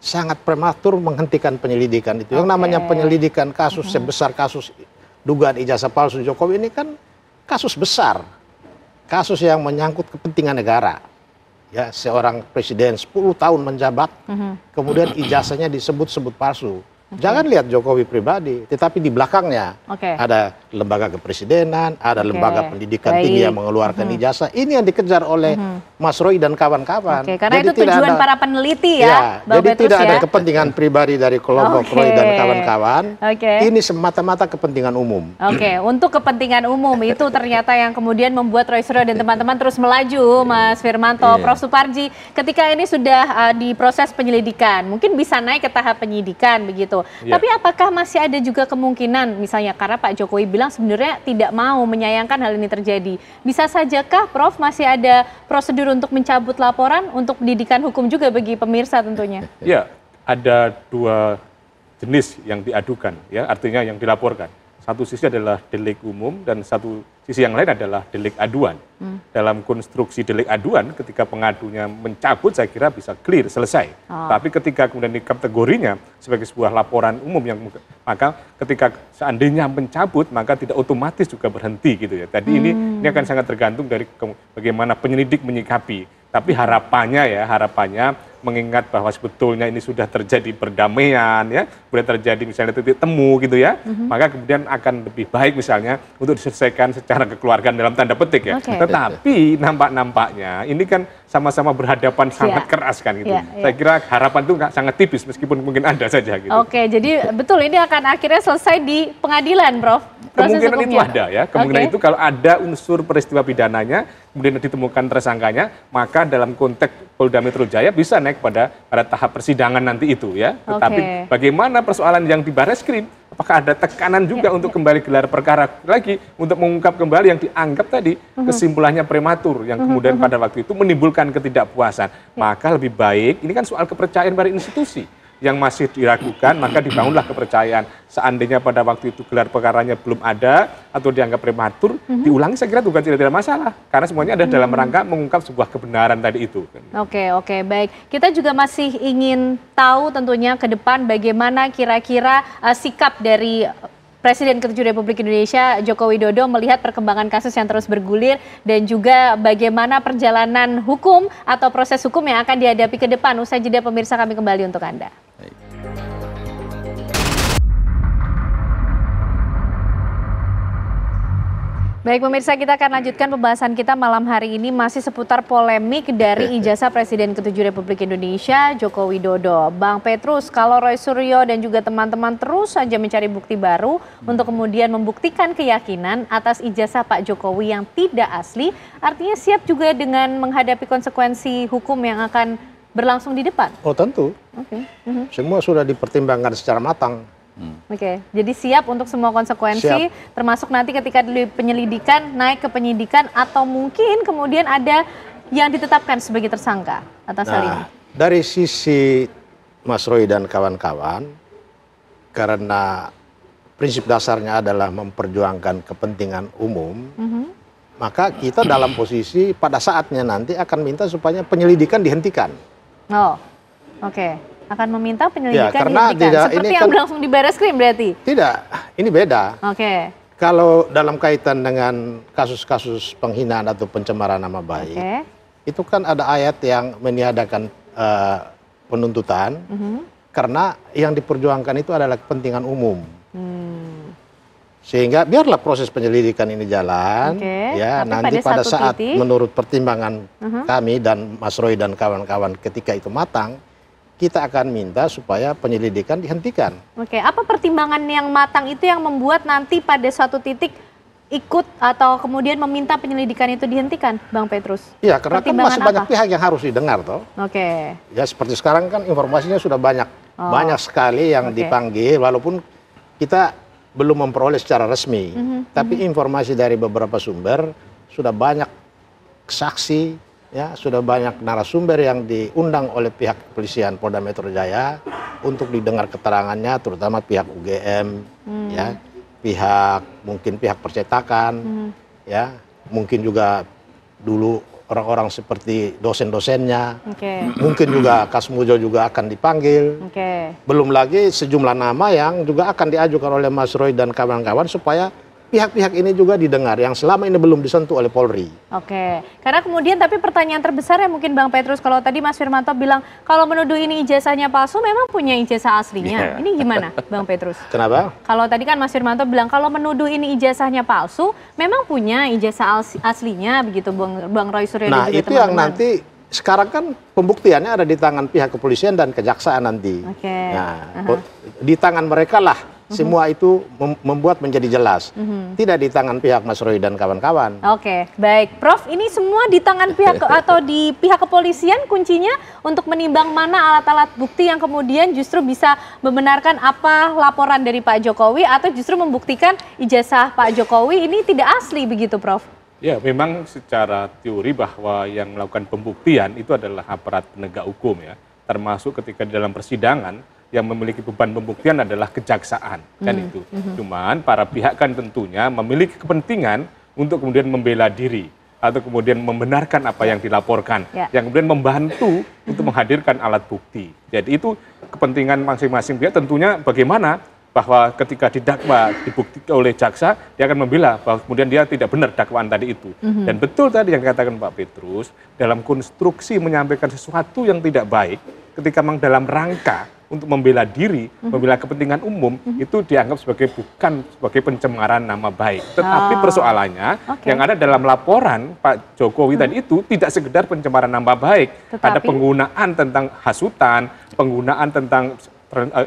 sangat prematur menghentikan penyelidikan itu. Yang namanya penyelidikan kasus sebesar kasus dugaan ijazah palsu Jokowi ini kan kasus besar. Kasus yang menyangkut kepentingan negara. Ya, seorang presiden 10 tahun menjabat, kemudian ijazahnya disebut-sebut palsu. Jangan lihat Jokowi pribadi, tetapi di belakangnya ada lembaga kepresidenan, ada lembaga pendidikan tinggi yang mengeluarkan ijazah. Ini yang dikejar oleh Mas Roy dan kawan-kawan. Karena jadi itu tujuan para peneliti ya, Bang Petrus, tidak ada kepentingan pribadi dari kelompok Roy dan kawan-kawan. Ini semata-mata kepentingan umum. Untuk kepentingan umum itu ternyata yang kemudian membuat Roy Suryo dan teman-teman terus melaju, Mas Firmanto. Prof. Suparji, ketika ini sudah diproses penyelidikan, mungkin bisa naik ke tahap penyidikan begitu. Tapi apakah masih ada juga kemungkinan, misalnya karena Pak Jokowi bilang sebenarnya tidak mau menyayangkan hal ini terjadi. Bisa sajakah Prof masih ada prosedur untuk mencabut laporan untuk pendidikan hukum juga bagi pemirsa tentunya? Ya, ada 2 jenis yang diadukan, ya artinya yang dilaporkan. satu sisi adalah delik umum dan satu sisi yang lain adalah delik aduan. Dalam konstruksi delik aduan, ketika pengadunya mencabut, saya kira bisa clear, selesai. Tapi ketika kemudian di kategorinya sebagai sebuah laporan umum, maka ketika seandainya mencabut, maka tidak otomatis juga berhenti gitu ya. Tadi ini akan sangat tergantung dari bagaimana penyelidik menyikapi. Tapi harapannya mengingat bahwa sebetulnya ini sudah terjadi perdamaian, ya, kemudian terjadi misalnya titik temu gitu ya, maka kemudian akan lebih baik misalnya untuk diselesaikan secara kekeluargaan dalam tanda petik ya. Tetapi nampaknya ini kan sama-sama berhadapan sangat keras kan gitu. Saya kira harapan itu sangat tipis meskipun mungkin ada saja gitu. Oke, jadi betul ini akan akhirnya selesai di pengadilan, Prof. Kemungkinan itu ada ya, kemungkinan itu kalau ada unsur peristiwa pidananya, kemudian ditemukan tersangkanya, maka dalam konteks Polda Metro Jaya bisa naik pada tahap persidangan nanti itu ya. Tetapi bagaimana persoalan yang di Barreskrim, apakah ada tekanan juga untuk kembali gelar perkara lagi, untuk mengungkap kembali yang dianggap tadi kesimpulannya prematur, yang kemudian pada waktu itu menimbulkan ketidakpuasan. Maka lebih baik, ini kan soal kepercayaan pada institusi yang masih diragukan, maka dibangunlah kepercayaan. Seandainya pada waktu itu gelar perkaranya belum ada atau dianggap prematur, diulangi saya kira bukan tidak ada masalah. Karena semuanya ada dalam rangka mengungkap sebuah kebenaran tadi itu. Oke, baik. Kita juga masih ingin tahu tentunya ke depan bagaimana kira-kira sikap dari Presiden ke-7 Republik Indonesia Joko Widodo melihat perkembangan kasus yang terus bergulir dan juga bagaimana perjalanan hukum atau proses hukum yang akan dihadapi ke depan. Usai jeda pemirsa, kami kembali untuk Anda. Baik pemirsa, kita akan lanjutkan pembahasan kita malam hari ini masih seputar polemik dari ijazah Presiden ke-7 Republik Indonesia Joko Widodo. Bang Petrus, kalau Roy Suryo dan juga teman-teman terus saja mencari bukti baru untuk kemudian membuktikan keyakinan atas ijazah Pak Jokowi yang tidak asli, artinya siap juga dengan menghadapi konsekuensi hukum yang akan berlangsung di depan? Oh tentu, semua sudah dipertimbangkan secara matang. Jadi siap untuk semua konsekuensi, termasuk nanti ketika di penyelidikan naik ke penyidikan atau mungkin kemudian ada yang ditetapkan sebagai tersangka atas hal ini. Dari sisi Mas Roy dan kawan-kawan, karena prinsip dasarnya adalah memperjuangkan kepentingan umum, maka kita dalam posisi pada saatnya nanti akan minta supaya penyelidikan dihentikan. Akan meminta penyelidikan dihentikan. Seperti yang berlangsung di Barreskrim berarti? Tidak, ini beda. Kalau dalam kaitan dengan kasus-kasus penghinaan atau pencemaran nama baik, itu kan ada ayat yang meniadakan penuntutan, karena yang diperjuangkan itu adalah kepentingan umum. Sehingga biarlah proses penyelidikan ini jalan, ya nanti pada saat menurut pertimbangan kami dan Mas Roy dan kawan-kawan ketika itu matang, kita akan minta supaya penyelidikan dihentikan. Apa pertimbangan yang matang itu yang membuat nanti pada suatu titik ikut atau kemudian meminta penyelidikan itu dihentikan, Bang Petrus? Iya, karena kan masih banyak pihak yang harus didengar, toh. Ya seperti sekarang kan informasinya sudah banyak sekali yang dipanggil, walaupun kita belum memperoleh secara resmi, tapi informasi dari beberapa sumber sudah banyak saksi. Ya, sudah banyak narasumber yang diundang oleh pihak kepolisian Polda Metro Jaya untuk didengar keterangannya, terutama pihak UGM, ya, mungkin pihak percetakan, ya, mungkin juga dulu orang-orang seperti dosen-dosennya, mungkin juga Kasmujo juga akan dipanggil, belum lagi sejumlah nama yang juga akan diajukan oleh Mas Roy dan kawan-kawan supaya pihak-pihak ini juga didengar yang selama ini belum disentuh oleh Polri. Karena kemudian tapi pertanyaan terbesar ya mungkin Bang Petrus, kalau tadi Mas Firmanto bilang kalau menuduh ini ijazahnya palsu, memang punya ijazah aslinya. Ini gimana Bang Petrus? Kenapa? Kalau tadi kan Mas Firmanto bilang kalau menuduh ini ijazahnya palsu, memang punya ijazah aslinya begitu Bang Roy Suryo dan juga teman-teman. Nah itu yang nanti sekarang kan pembuktiannya ada di tangan pihak kepolisian dan kejaksaan nanti. Di tangan mereka lah. Semua itu membuat menjadi jelas. Tidak di tangan pihak Mas Roy dan kawan-kawan. Baik. Prof, ini semua di tangan pihak atau di pihak kepolisian kuncinya untuk menimbang mana alat-alat bukti yang kemudian justru bisa membenarkan apa laporan dari Pak Jokowi atau justru membuktikan ijazah Pak Jokowi ini tidak asli begitu, Prof? Ya, memang secara teori bahwa yang melakukan pembuktian itu adalah aparat penegak hukum ya. Termasuk ketika di dalam persidangan yang memiliki beban pembuktian adalah kejaksaan, kan itu. Cuman para pihak kan tentunya memiliki kepentingan untuk kemudian membela diri atau kemudian membenarkan apa yang dilaporkan, yang kemudian membantu untuk menghadirkan alat bukti. Jadi itu kepentingan masing-masing pihak tentunya bagaimana bahwa ketika didakwa dibuktikan oleh jaksa, dia akan membela bahwa kemudian dia tidak benar dakwaan tadi itu. Dan betul tadi yang dikatakan Pak Petrus, dalam konstruksi menyampaikan sesuatu yang tidak baik, ketika memang dalam rangka untuk membela diri, membela kepentingan umum, itu dianggap bukan sebagai pencemaran nama baik. Tetapi persoalannya, yang ada dalam laporan Pak Jokowi tadi itu tidak sekedar pencemaran nama baik. Ada penggunaan tentang hasutan, penggunaan tentang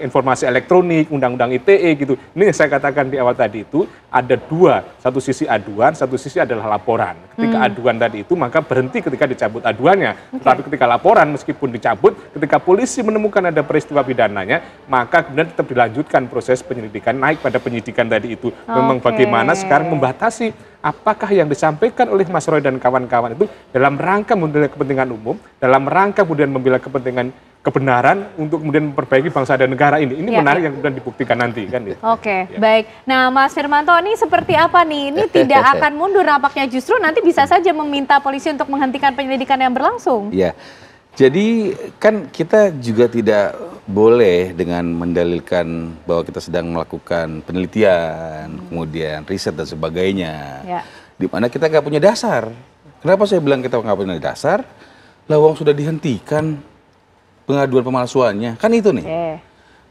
informasi elektronik, undang-undang ITE gitu. Ini yang saya katakan di awal tadi itu ada dua, satu sisi aduan, satu sisi adalah laporan. Ketika aduan tadi itu maka berhenti ketika dicabut aduannya. Tetapi ketika laporan meskipun dicabut, ketika polisi menemukan ada peristiwa pidananya, maka kemudian tetap dilanjutkan proses penyelidikan naik pada penyidikan tadi itu. Memang bagaimana sekarang membatasi apakah yang disampaikan oleh Mas Roy dan kawan-kawan itu dalam rangka membela kepentingan umum, dalam rangka kemudian membela kepentingan kebenaran untuk kemudian memperbaiki bangsa dan negara ini. Ini menarik yang kemudian dibuktikan nanti kan. Baik. Nah, Mas Firmanto, ini seperti apa nih? Ini tidak akan mundur nampaknya, justru nanti bisa saja meminta polisi untuk menghentikan penyelidikan yang berlangsung. Iya. Jadi kan kita juga tidak boleh dengan mendalilkan bahwa kita sedang melakukan penelitian, kemudian riset dan sebagainya. Di mana kita nggak punya dasar. Kenapa saya bilang kita nggak punya dasar? Lawang sudah dihentikan pengaduan pemalsuannya, kan itu nih.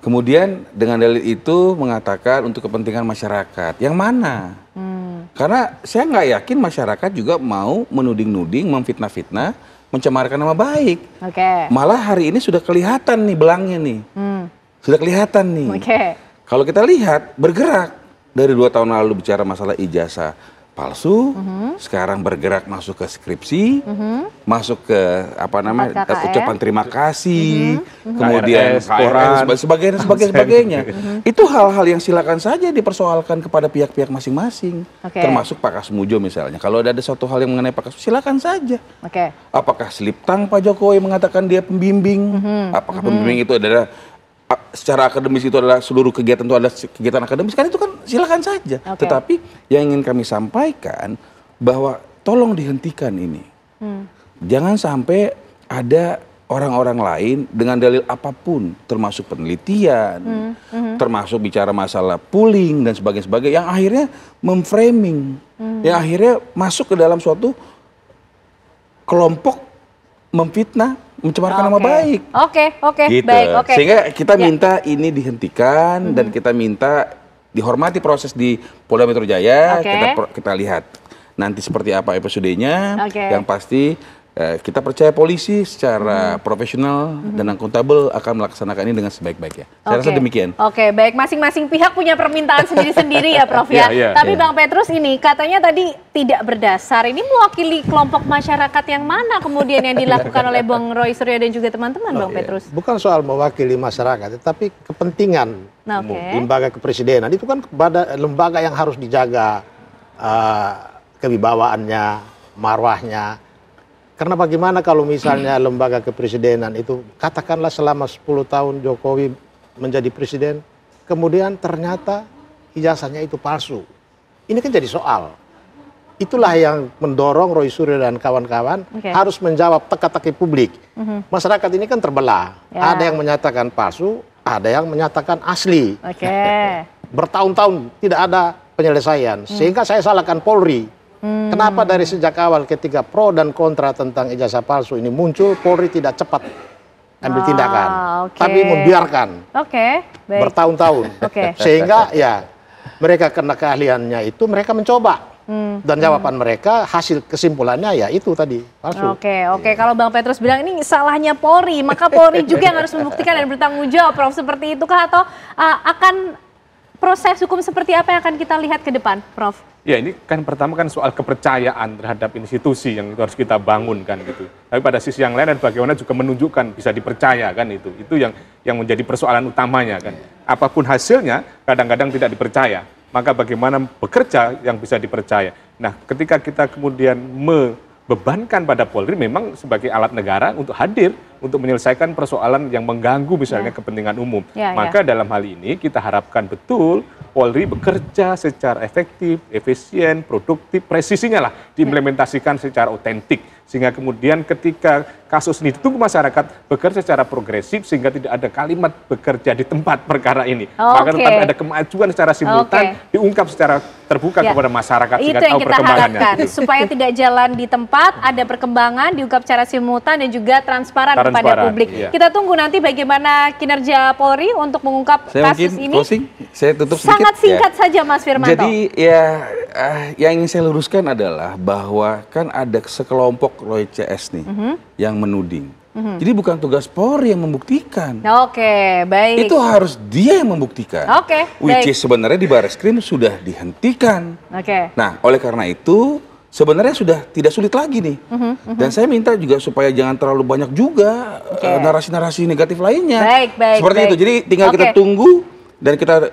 Kemudian dengan dalil itu mengatakan untuk kepentingan masyarakat, yang mana? Karena saya nggak yakin masyarakat juga mau menuding-nuding, memfitnah-fitnah, mencemarkan nama baik. Malah hari ini sudah kelihatan nih belangnya nih, sudah kelihatan nih. Kalau kita lihat bergerak dari 2 tahun lalu bicara masalah ijazah palsu, sekarang bergerak masuk ke skripsi, masuk ke apa namanya ucapan terima kasih, kemudian sebagainya. Itu hal-hal yang silakan saja dipersoalkan kepada pihak-pihak masing-masing, termasuk Pak Kasmujo misalnya. Kalau ada suatu hal yang mengenai Pak Kasmujo, silakan saja. Apakah slip tang Pak Jokowi mengatakan dia pembimbing? Apakah pembimbing itu adalah secara akademis itu adalah seluruh kegiatan itu adalah kegiatan akademis, kan itu kan silakan saja. Tetapi yang ingin kami sampaikan bahwa tolong dihentikan ini. Jangan sampai ada orang-orang lain dengan dalil apapun, termasuk penelitian, termasuk bicara masalah pooling dan sebagainya, yang akhirnya memframing, yang akhirnya masuk ke dalam suatu kelompok memfitnah, mencemarkan nama baik. Gitu. Baik. Sehingga kita minta ini dihentikan dan kita minta dihormati proses di Polda Metro Jaya. Kita lihat nanti seperti apa episodenya. Yang pasti kita percaya polisi secara profesional dan akuntabel akan melaksanakan ini dengan sebaik-baiknya. Saya rasa demikian. Baik. Masing-masing pihak punya permintaan sendiri-sendiri ya, Prof ya. Tapi Bang Petrus ini katanya tadi tidak berdasar. Ini mewakili kelompok masyarakat yang mana kemudian yang dilakukan oleh Bang Roy Suryo dan juga teman-teman, Bang Petrus? Bukan soal mewakili masyarakat, tapi kepentingan lembaga kepresidenan itu kan lembaga yang harus dijaga kewibawaannya, marwahnya. Karena bagaimana kalau misalnya lembaga kepresidenan itu katakanlah selama 10 tahun Jokowi menjadi presiden, kemudian ternyata ijazahnya itu palsu. Ini kan jadi soal. Itulah yang mendorong Roy Suryo dan kawan-kawan harus menjawab teka-teki publik. Masyarakat ini kan terbelah. Ada yang menyatakan palsu, ada yang menyatakan asli. Bertahun-tahun tidak ada penyelesaian. Sehingga saya salahkan Polri. Kenapa dari sejak awal ketika pro dan kontra tentang ijazah palsu ini muncul, Polri tidak cepat ambil tindakan, tapi membiarkan bertahun-tahun, sehingga ya mereka kena keahliannya itu mereka mencoba dan jawaban mereka hasil kesimpulannya ya itu tadi palsu. Kalau Bang Petrus bilang ini salahnya Polri, maka Polri juga yang harus membuktikan dan bertanggung jawab, Prof. Seperti itukah atau akan proses hukum seperti apa yang akan kita lihat ke depan, Prof? Ya ini kan pertama kan soal kepercayaan terhadap institusi yang itu harus kita bangun kan gitu. Tapi pada sisi yang lain dan bagaimana juga menunjukkan bisa dipercaya kan itu yang menjadi persoalan utamanya kan. Apapun hasilnya kadang-kadang tidak dipercaya. Maka bagaimana bekerja yang bisa dipercaya. Nah ketika kita kemudian bebankan pada Polri memang sebagai alat negara untuk hadir untuk menyelesaikan persoalan yang mengganggu misalnya kepentingan umum. Maka dalam hal ini kita harapkan betul Polri bekerja secara efektif, efisien, produktif, presisinya lah diimplementasikan secara otentik. Sehingga kemudian ketika kasus ini ditunggu masyarakat bekerja secara progresif sehingga tidak ada kalimat bekerja di tempat perkara ini. Maka tetapi ada kemajuan secara simultan, diungkap secara terbuka kepada masyarakat sehingga tahu perkembangannya. Itu yang kita harapkan, supaya tidak jalan di tempat, ada perkembangan, diungkap secara simultan dan juga transparan kepada publik. Kita tunggu nanti bagaimana kinerja Polri untuk mengungkap kasus ini. Saya tutup sedikit. Sangat singkat saja Mas Firmanto. Jadi yang ingin saya luruskan adalah bahwa kan ada sekelompok Roy CS nih yang menuding. Jadi bukan tugas Polri yang membuktikan. Oke, baik. Itu harus dia yang membuktikan. Oke, which is sebenarnya di Barreskrim sudah dihentikan. Nah, oleh karena itu sebenarnya sudah tidak sulit lagi nih. Dan saya minta juga supaya jangan terlalu banyak juga narasi-narasi negatif lainnya. Seperti itu. Jadi tinggal kita tunggu dan kita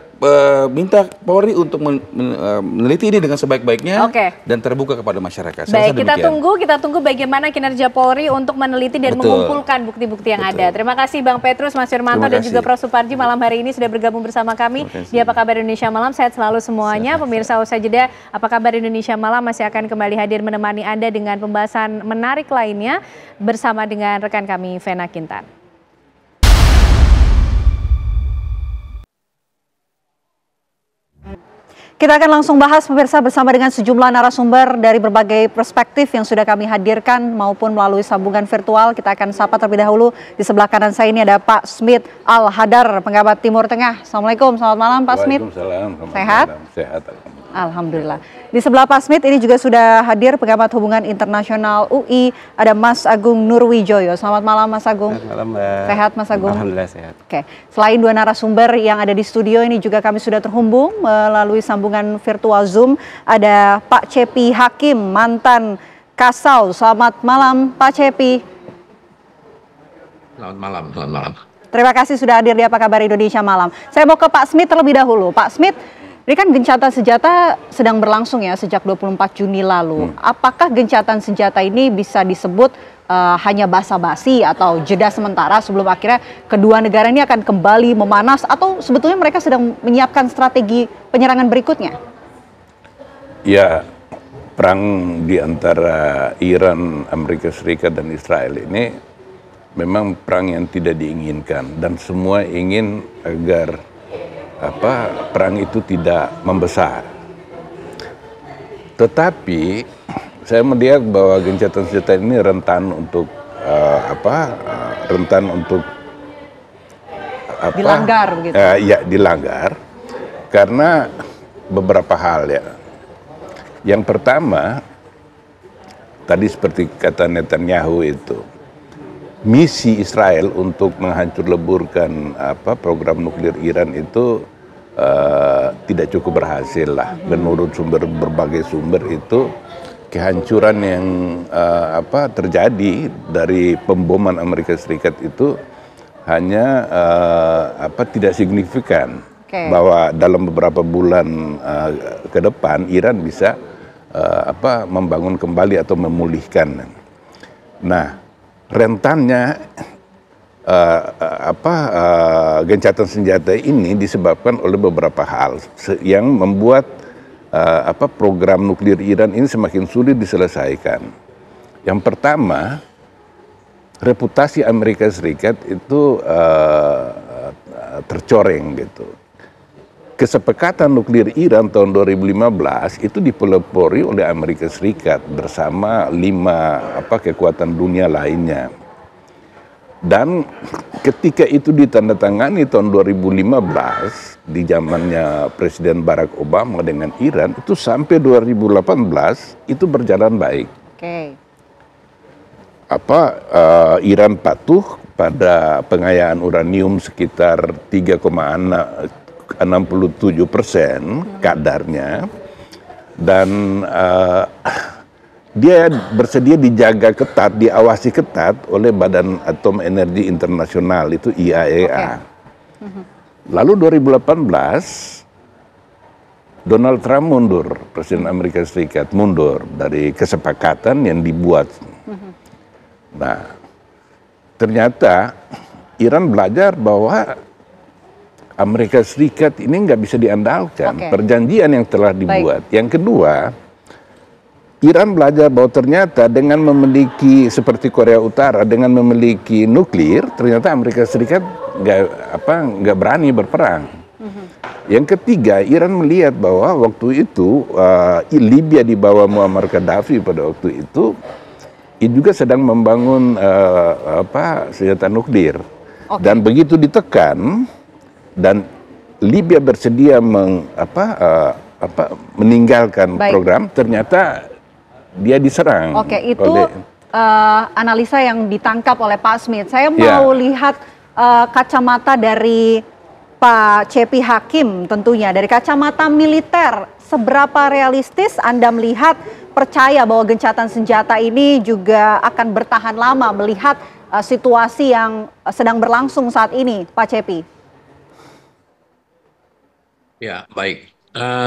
minta Polri untuk meneliti ini dengan sebaik-baiknya dan terbuka kepada masyarakat. Baik, kita tunggu bagaimana kinerja Polri untuk meneliti dan mengumpulkan bukti-bukti yang ada. Terima kasih Bang Petrus, Mas Firmanto dan juga Prof Suparji malam hari ini sudah bergabung bersama kami di Apa Kabar Indonesia Malam. Sehat selalu semuanya. Pemirsa, usai jeda Apa Kabar Indonesia Malam masih akan kembali hadir menemani Anda dengan pembahasan menarik lainnya bersama dengan rekan kami Vena Kintan. Kita akan langsung bahas pemirsa bersama dengan sejumlah narasumber dari berbagai perspektif yang sudah kami hadirkan maupun melalui sambungan virtual. Kita akan sapa terlebih dahulu. Di sebelah kanan saya ini ada Pak Smith Al-Hadar, pengamat Timur Tengah. Assalamualaikum, selamat malam Pak Smith. Waalaikumsalam. Sehat? Sehat. Alhamdulillah. Di sebelah Pak Smith ini juga sudah hadir pengamat hubungan internasional UI, ada Mas Agung Nurwijoyo. Selamat malam Mas Agung. Selamat malam Mbak. Sehat Mas Agung? Alhamdulillah sehat. Oke. Selain dua narasumber yang ada di studio ini juga kami sudah terhubung melalui sambungan virtual Zoom. Ada Pak Cepi Hakim, mantan Kasau. Selamat malam Pak Cepi. Selamat malam, selamat malam. Terima kasih sudah hadir di Apa Kabar Indonesia Malam. Saya mau ke Pak Smith terlebih dahulu. Pak Smith, ini kan gencatan senjata sedang berlangsung ya sejak 24 Juni lalu. Apakah gencatan senjata ini bisa disebut hanya basa-basi atau jeda sementara sebelum akhirnya kedua negara ini akan kembali memanas, atau sebetulnya mereka sedang menyiapkan strategi penyerangan berikutnya? Ya, perang di antara Iran, Amerika Serikat dan Israel ini memang perang yang tidak diinginkan dan semua ingin agar perang itu tidak membesar. Tetapi saya melihat bahwa gencatan senjata ini rentan untuk dilanggar begitu. Ya, dilanggar karena beberapa hal ya. Yang pertama, tadi seperti kata Netanyahu itu, misi Israel untuk menghancur leburkan program nuklir Iran itu tidak cukup berhasil lah. Menurut berbagai sumber itu kehancuran yang terjadi dari pemboman Amerika Serikat itu hanya tidak signifikan. Bahwa dalam beberapa bulan ke depan Iran bisa membangun kembali atau memulihkan. Nah, rentannya gencatan senjata ini disebabkan oleh beberapa hal yang membuat program nuklir Iran ini semakin sulit diselesaikan. Yang pertama, reputasi Amerika Serikat itu tercoreng gitu. Kesepakatan nuklir Iran tahun 2015 itu dipelopori oleh Amerika Serikat bersama 5 kekuatan dunia lainnya. Dan ketika itu ditandatangani tahun 2015 di zamannya Presiden Barack Obama dengan Iran, itu sampai 2018 itu berjalan baik. Iran patuh pada pengayaan uranium sekitar 3,67% kadarnya, dan dia bersedia dijaga ketat, diawasi ketat oleh Badan Atom Energi Internasional, itu IAEA. Lalu 2018 Donald Trump mundur, Presiden Amerika Serikat mundur dari kesepakatan yang dibuat. Nah, ternyata Iran belajar bahwa Amerika Serikat ini nggak bisa diandalkan, perjanjian yang telah dibuat. Yang kedua, Iran belajar bahwa ternyata dengan memiliki seperti Korea Utara, dengan memiliki nuklir, ternyata Amerika Serikat nggak berani berperang. Yang ketiga, Iran melihat bahwa waktu itu Libya di bawah Muammar Gaddafi pada waktu itu juga sedang membangun senjata nuklir. Dan begitu ditekan dan Libya bersedia meninggalkan program, ternyata dia diserang. Oke, itu analisa yang ditangkap oleh Pak Smith. Saya mau lihat kacamata dari Pak Cepi Hakim tentunya. Dari kacamata militer, seberapa realistis Anda melihat percaya bahwa gencatan senjata ini juga akan bertahan lama melihat situasi yang sedang berlangsung saat ini, Pak Cepi? Ya, baik.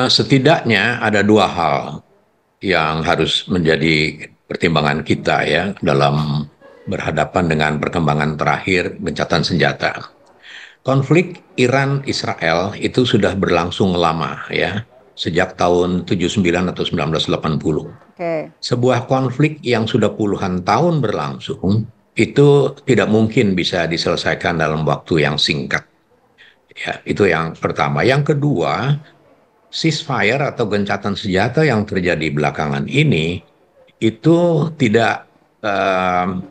Setidaknya ada dua hal yang harus menjadi pertimbangan kita ya dalam berhadapan dengan perkembangan terakhir gencatan senjata. Konflik Iran-Israel itu sudah berlangsung lama ya, sejak tahun 79 atau 1980. Sebuah konflik yang sudah puluhan tahun berlangsung itu tidak mungkin bisa diselesaikan dalam waktu yang singkat. Ya, itu yang pertama. Yang kedua, ceasefire atau gencatan senjata yang terjadi belakangan ini itu tidak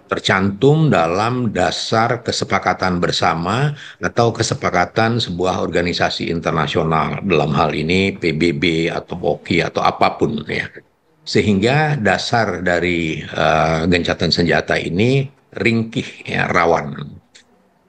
tercantum dalam dasar kesepakatan bersama atau kesepakatan sebuah organisasi internasional, dalam hal ini PBB atau OKI atau apapun ya. Sehingga dasar dari gencatan senjata ini ringkih ya, rawan.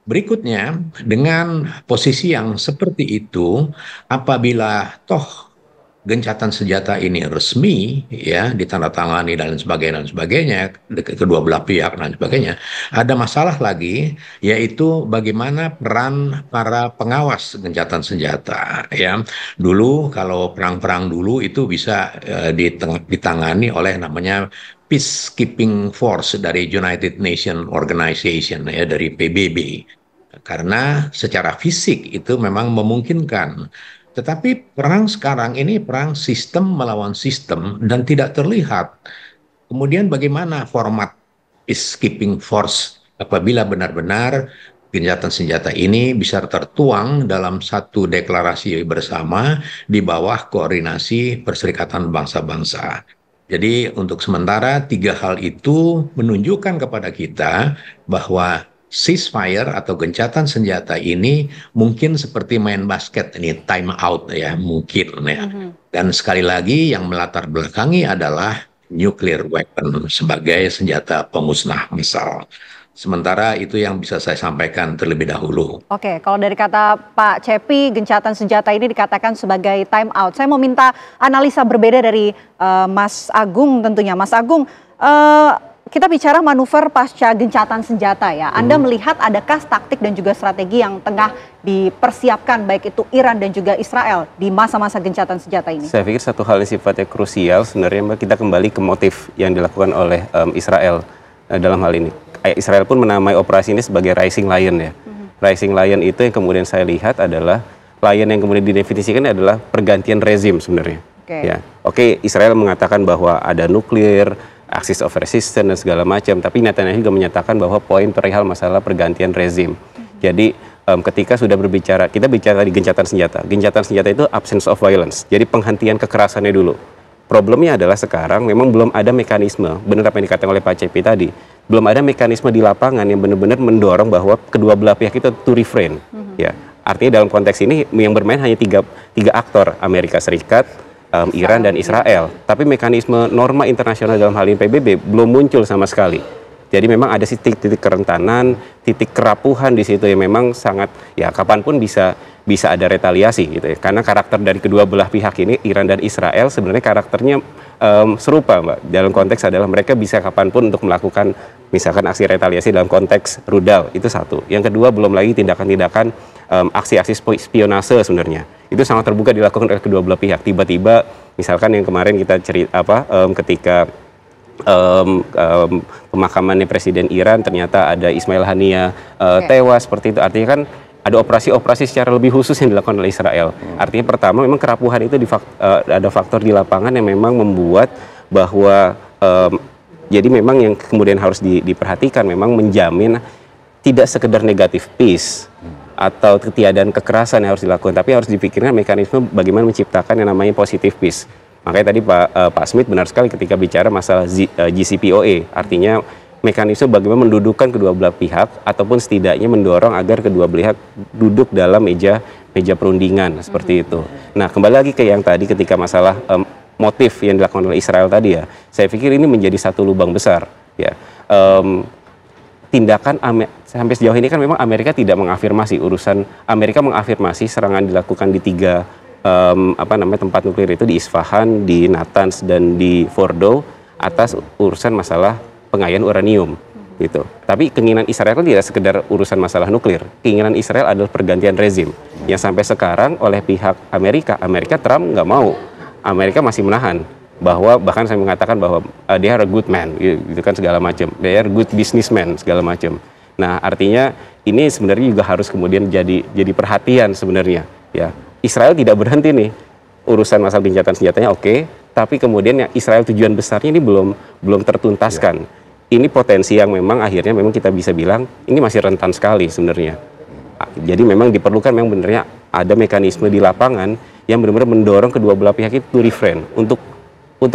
Berikutnya, dengan posisi yang seperti itu, apabila toh gencatan senjata ini resmi, ya ditandatangani dan sebagainya, kedua belah pihak dan sebagainya, ada masalah lagi, yaitu bagaimana peran para pengawas gencatan senjata. Ya, dulu kalau perang-perang dulu itu bisa ditangani oleh namanya Peacekeeping Force dari United Nations Organization, ya dari PBB. Karena secara fisik itu memang memungkinkan. Tetapi perang sekarang ini perang sistem melawan sistem dan tidak terlihat. Kemudian bagaimana format Peacekeeping Force apabila benar-benar gencatan senjata ini bisa tertuang dalam satu deklarasi bersama di bawah koordinasi Perserikatan Bangsa-Bangsa. Jadi untuk sementara tiga hal itu menunjukkan kepada kita bahwa ceasefire atau gencatan senjata ini mungkin seperti main basket, ini time out ya, mungkin ya. Dan sekali lagi yang melatar belakangi adalah nuclear weapon sebagai senjata pemusnah massal. Sementara itu yang bisa saya sampaikan terlebih dahulu. Oke, kalau dari kata Pak Cepi, gencatan senjata ini dikatakan sebagai time out. Saya mau minta analisa berbeda dari Mas Agung tentunya. Mas Agung, kita bicara manuver pasca gencatan senjata ya. Anda melihat adakah taktik dan juga strategi yang tengah dipersiapkan baik itu Iran dan juga Israel di masa-masa gencatan senjata ini? Saya pikir satu hal yang sifatnya krusial sebenarnya kita kembali ke motif yang dilakukan oleh Israel dalam hal ini. Israel pun menamai operasi ini sebagai Rising Lion ya. Rising Lion itu yang kemudian saya lihat adalah lion yang kemudian didefinisikan adalah pergantian rezim sebenarnya. Ya. Oke, Israel mengatakan bahwa ada nuklir, axis of resistance dan segala macam, tapi Netanyahu juga menyatakan bahwa poin perihal masalah pergantian rezim. Jadi ketika sudah berbicara, kita bicara di gencatan senjata itu absence of violence, jadi penghentian kekerasannya dulu. Problemnya adalah sekarang memang belum ada mekanisme, benar apa yang dikatakan oleh Pak Cepi tadi, belum ada mekanisme di lapangan yang benar-benar mendorong bahwa kedua belah pihak itu to refrain. Ya, artinya dalam konteks ini yang bermain hanya tiga aktor, Amerika Serikat, Iran dan Israel. Tapi mekanisme norma internasional dalam hal ini PBB belum muncul sama sekali. Jadi memang ada titik-titik kerentanan, titik kerapuhan di situ yang memang sangat ya kapanpun bisa ada retaliasi gitu ya. Karena karakter dari kedua belah pihak ini Iran dan Israel sebenarnya karakternya serupa, Mbak. Dalam konteks adalah mereka bisa kapanpun untuk melakukan misalkan aksi retaliasi dalam konteks rudal, itu satu. Yang kedua belum lagi tindakan-tindakan aksi-aksi spionase sebenarnya. Itu sangat terbuka dilakukan oleh kedua belah pihak. Tiba-tiba misalkan yang kemarin kita ketika pemakamannya Presiden Iran ternyata ada Ismail Haniyah tewas seperti itu. Artinya kan ada operasi-operasi secara lebih khusus yang dilakukan oleh Israel. Artinya pertama memang kerapuhan itu ada faktor di lapangan yang memang membuat bahwa jadi memang yang kemudian harus diperhatikan memang menjamin tidak sekedar negatif peace atau ketiadaan kekerasan yang harus dilakukan, tapi harus dipikirkan mekanisme bagaimana menciptakan yang namanya positive peace. Makanya tadi Pak Smith benar sekali ketika bicara masalah JCPOA, artinya mekanisme bagaimana mendudukkan kedua belah pihak ataupun setidaknya mendorong agar kedua belah pihak duduk dalam meja perundingan seperti itu. Nah, kembali lagi ke yang tadi ketika masalah motif yang dilakukan oleh Israel tadi ya, saya pikir ini menjadi satu lubang besar ya. Tindakan sampai sejauh ini kan memang Amerika tidak mengafirmasi Amerika mengafirmasi serangan dilakukan di 3 tempat nuklir itu di Isfahan, di Natanz dan di Fordow atas urusan masalah pengayaan uranium gitu. Tapi keinginan Israel kan tidak sekedar urusan masalah nuklir. Keinginan Israel adalah pergantian rezim yang sampai sekarang oleh pihak Amerika Trump nggak mau. Amerika masih menahan bahwa bahkan saya mengatakan bahwa they are a good man gitu kan segala macam. They are good businessman segala macam. Nah, artinya ini sebenarnya juga harus kemudian jadi perhatian sebenarnya ya. Israel tidak berhenti nih urusan masalah gencatan senjatanya oke, tapi kemudian yang Israel tujuan besarnya ini belum tertuntaskan. Ya. Ini potensi yang memang akhirnya memang kita bisa bilang ini masih rentan sekali sebenarnya. Jadi memang diperlukan memang benernya ada mekanisme di lapangan yang benar-benar mendorong kedua belah pihak itu to refrain untuk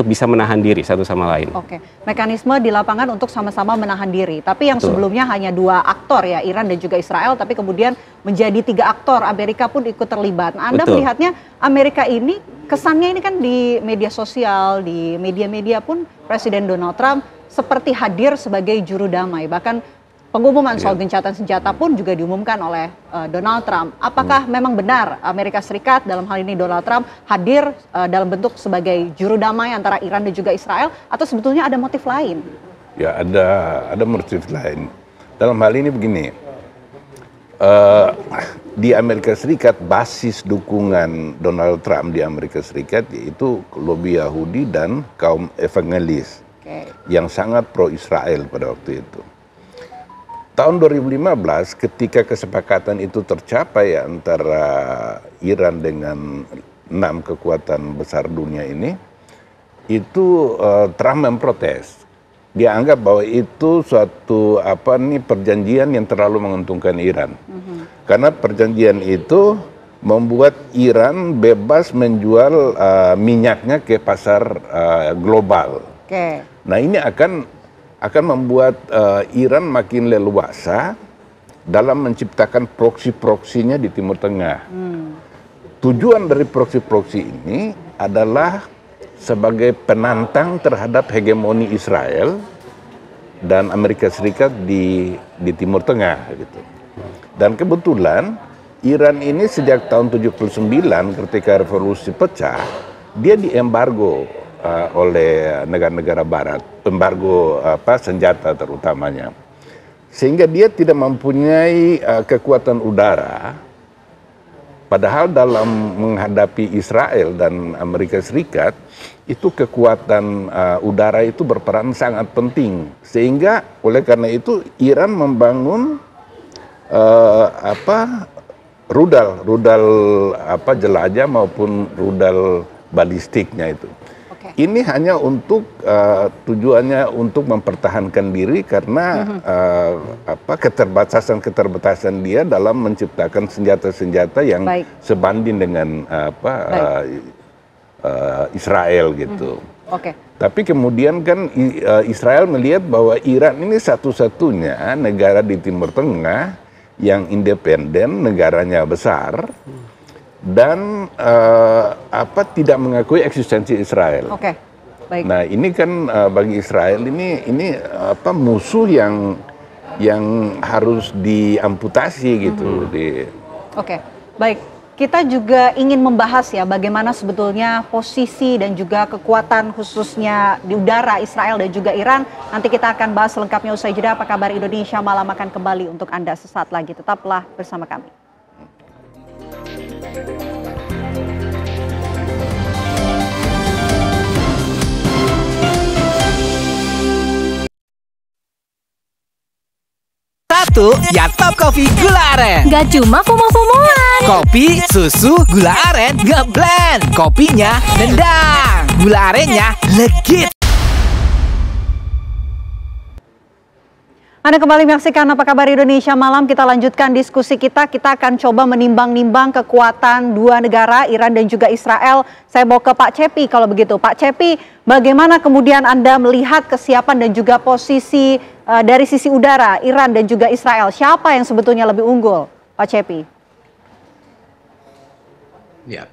bisa menahan diri satu sama lain. Oke, mekanisme di lapangan untuk sama-sama menahan diri. Tapi yang sebelumnya hanya 2 aktor ya, Iran dan juga Israel, tapi kemudian menjadi 3 aktor, Amerika pun ikut terlibat. Nah, Anda melihatnya Amerika ini kesannya ini kan di media sosial, di media-media pun Presiden Donald Trump seperti hadir sebagai juru damai. Bahkan pengumuman soal gencatan senjata pun juga diumumkan oleh Donald Trump. Apakah memang benar Amerika Serikat, dalam hal ini Donald Trump, hadir dalam bentuk sebagai juru damai antara Iran dan juga Israel, atau sebetulnya ada motif lain? Ya, ada motif lain. Dalam hal ini begini, di Amerika Serikat basis dukungan Donald Trump di Amerika Serikat yaitu lobi Yahudi dan kaum evangelis yang sangat pro-Israel pada waktu itu. Tahun 2015 ketika kesepakatan itu tercapai antara Iran dengan 6 kekuatan besar dunia ini, itu Trump memprotes. Dia anggap bahwa itu suatu perjanjian yang terlalu menguntungkan Iran. Karena perjanjian itu membuat Iran bebas menjual minyaknya ke pasar global. Nah, ini akan membuat Iran makin leluasa dalam menciptakan proksi-proksinya di Timur Tengah. Tujuan dari proksi-proksi ini adalah sebagai penantang terhadap hegemoni Israel dan Amerika Serikat di Timur Tengah gitu. Dan kebetulan Iran ini sejak tahun 79 ketika revolusi pecah, dia diembargo oleh negara-negara barat, embargo senjata terutamanya, sehingga dia tidak mempunyai kekuatan udara, padahal dalam menghadapi Israel dan Amerika Serikat itu kekuatan udara itu berperan sangat penting, sehingga oleh karena itu Iran membangun rudal jelajah maupun rudal balistiknya itu. Ini hanya untuk tujuannya untuk mempertahankan diri karena keterbatasan dia dalam menciptakan senjata-senjata yang sebanding dengan Israel gitu. Tapi kemudian kan Israel melihat bahwa Iran ini satu-satunya negara di Timur Tengah yang independen, negaranya besar, dan tidak mengakui eksistensi Israel. Baik. Nah, ini kan bagi Israel ini musuh yang harus diamputasi gitu. Baik. Kita juga ingin membahas ya bagaimana sebetulnya posisi dan juga kekuatan khususnya di udara Israel dan juga Iran. Nanti kita akan bahas selengkapnya usai jeda. Apa kabar Indonesia Malam akan kembali untuk Anda sesaat lagi. Tetaplah bersama kami. itu ya Top Coffee Gula Aren. Gak cuma FOMO-FOMOan. Kopi, susu, gula aren ngeblend. Kopinya nendang, gula arennya legit. Anda kembali menyaksikan Apa Kabar Indonesia Malam. Kita lanjutkan diskusi kita. Kita akan coba menimbang-nimbang kekuatan dua negara, Iran dan juga Israel. Saya mau ke Pak Cepi kalau begitu. Pak Cepi, bagaimana kemudian Anda melihat kesiapan dan juga posisi dari sisi udara Iran dan juga Israel? Siapa yang sebetulnya lebih unggul, Pak Cepi? Ya.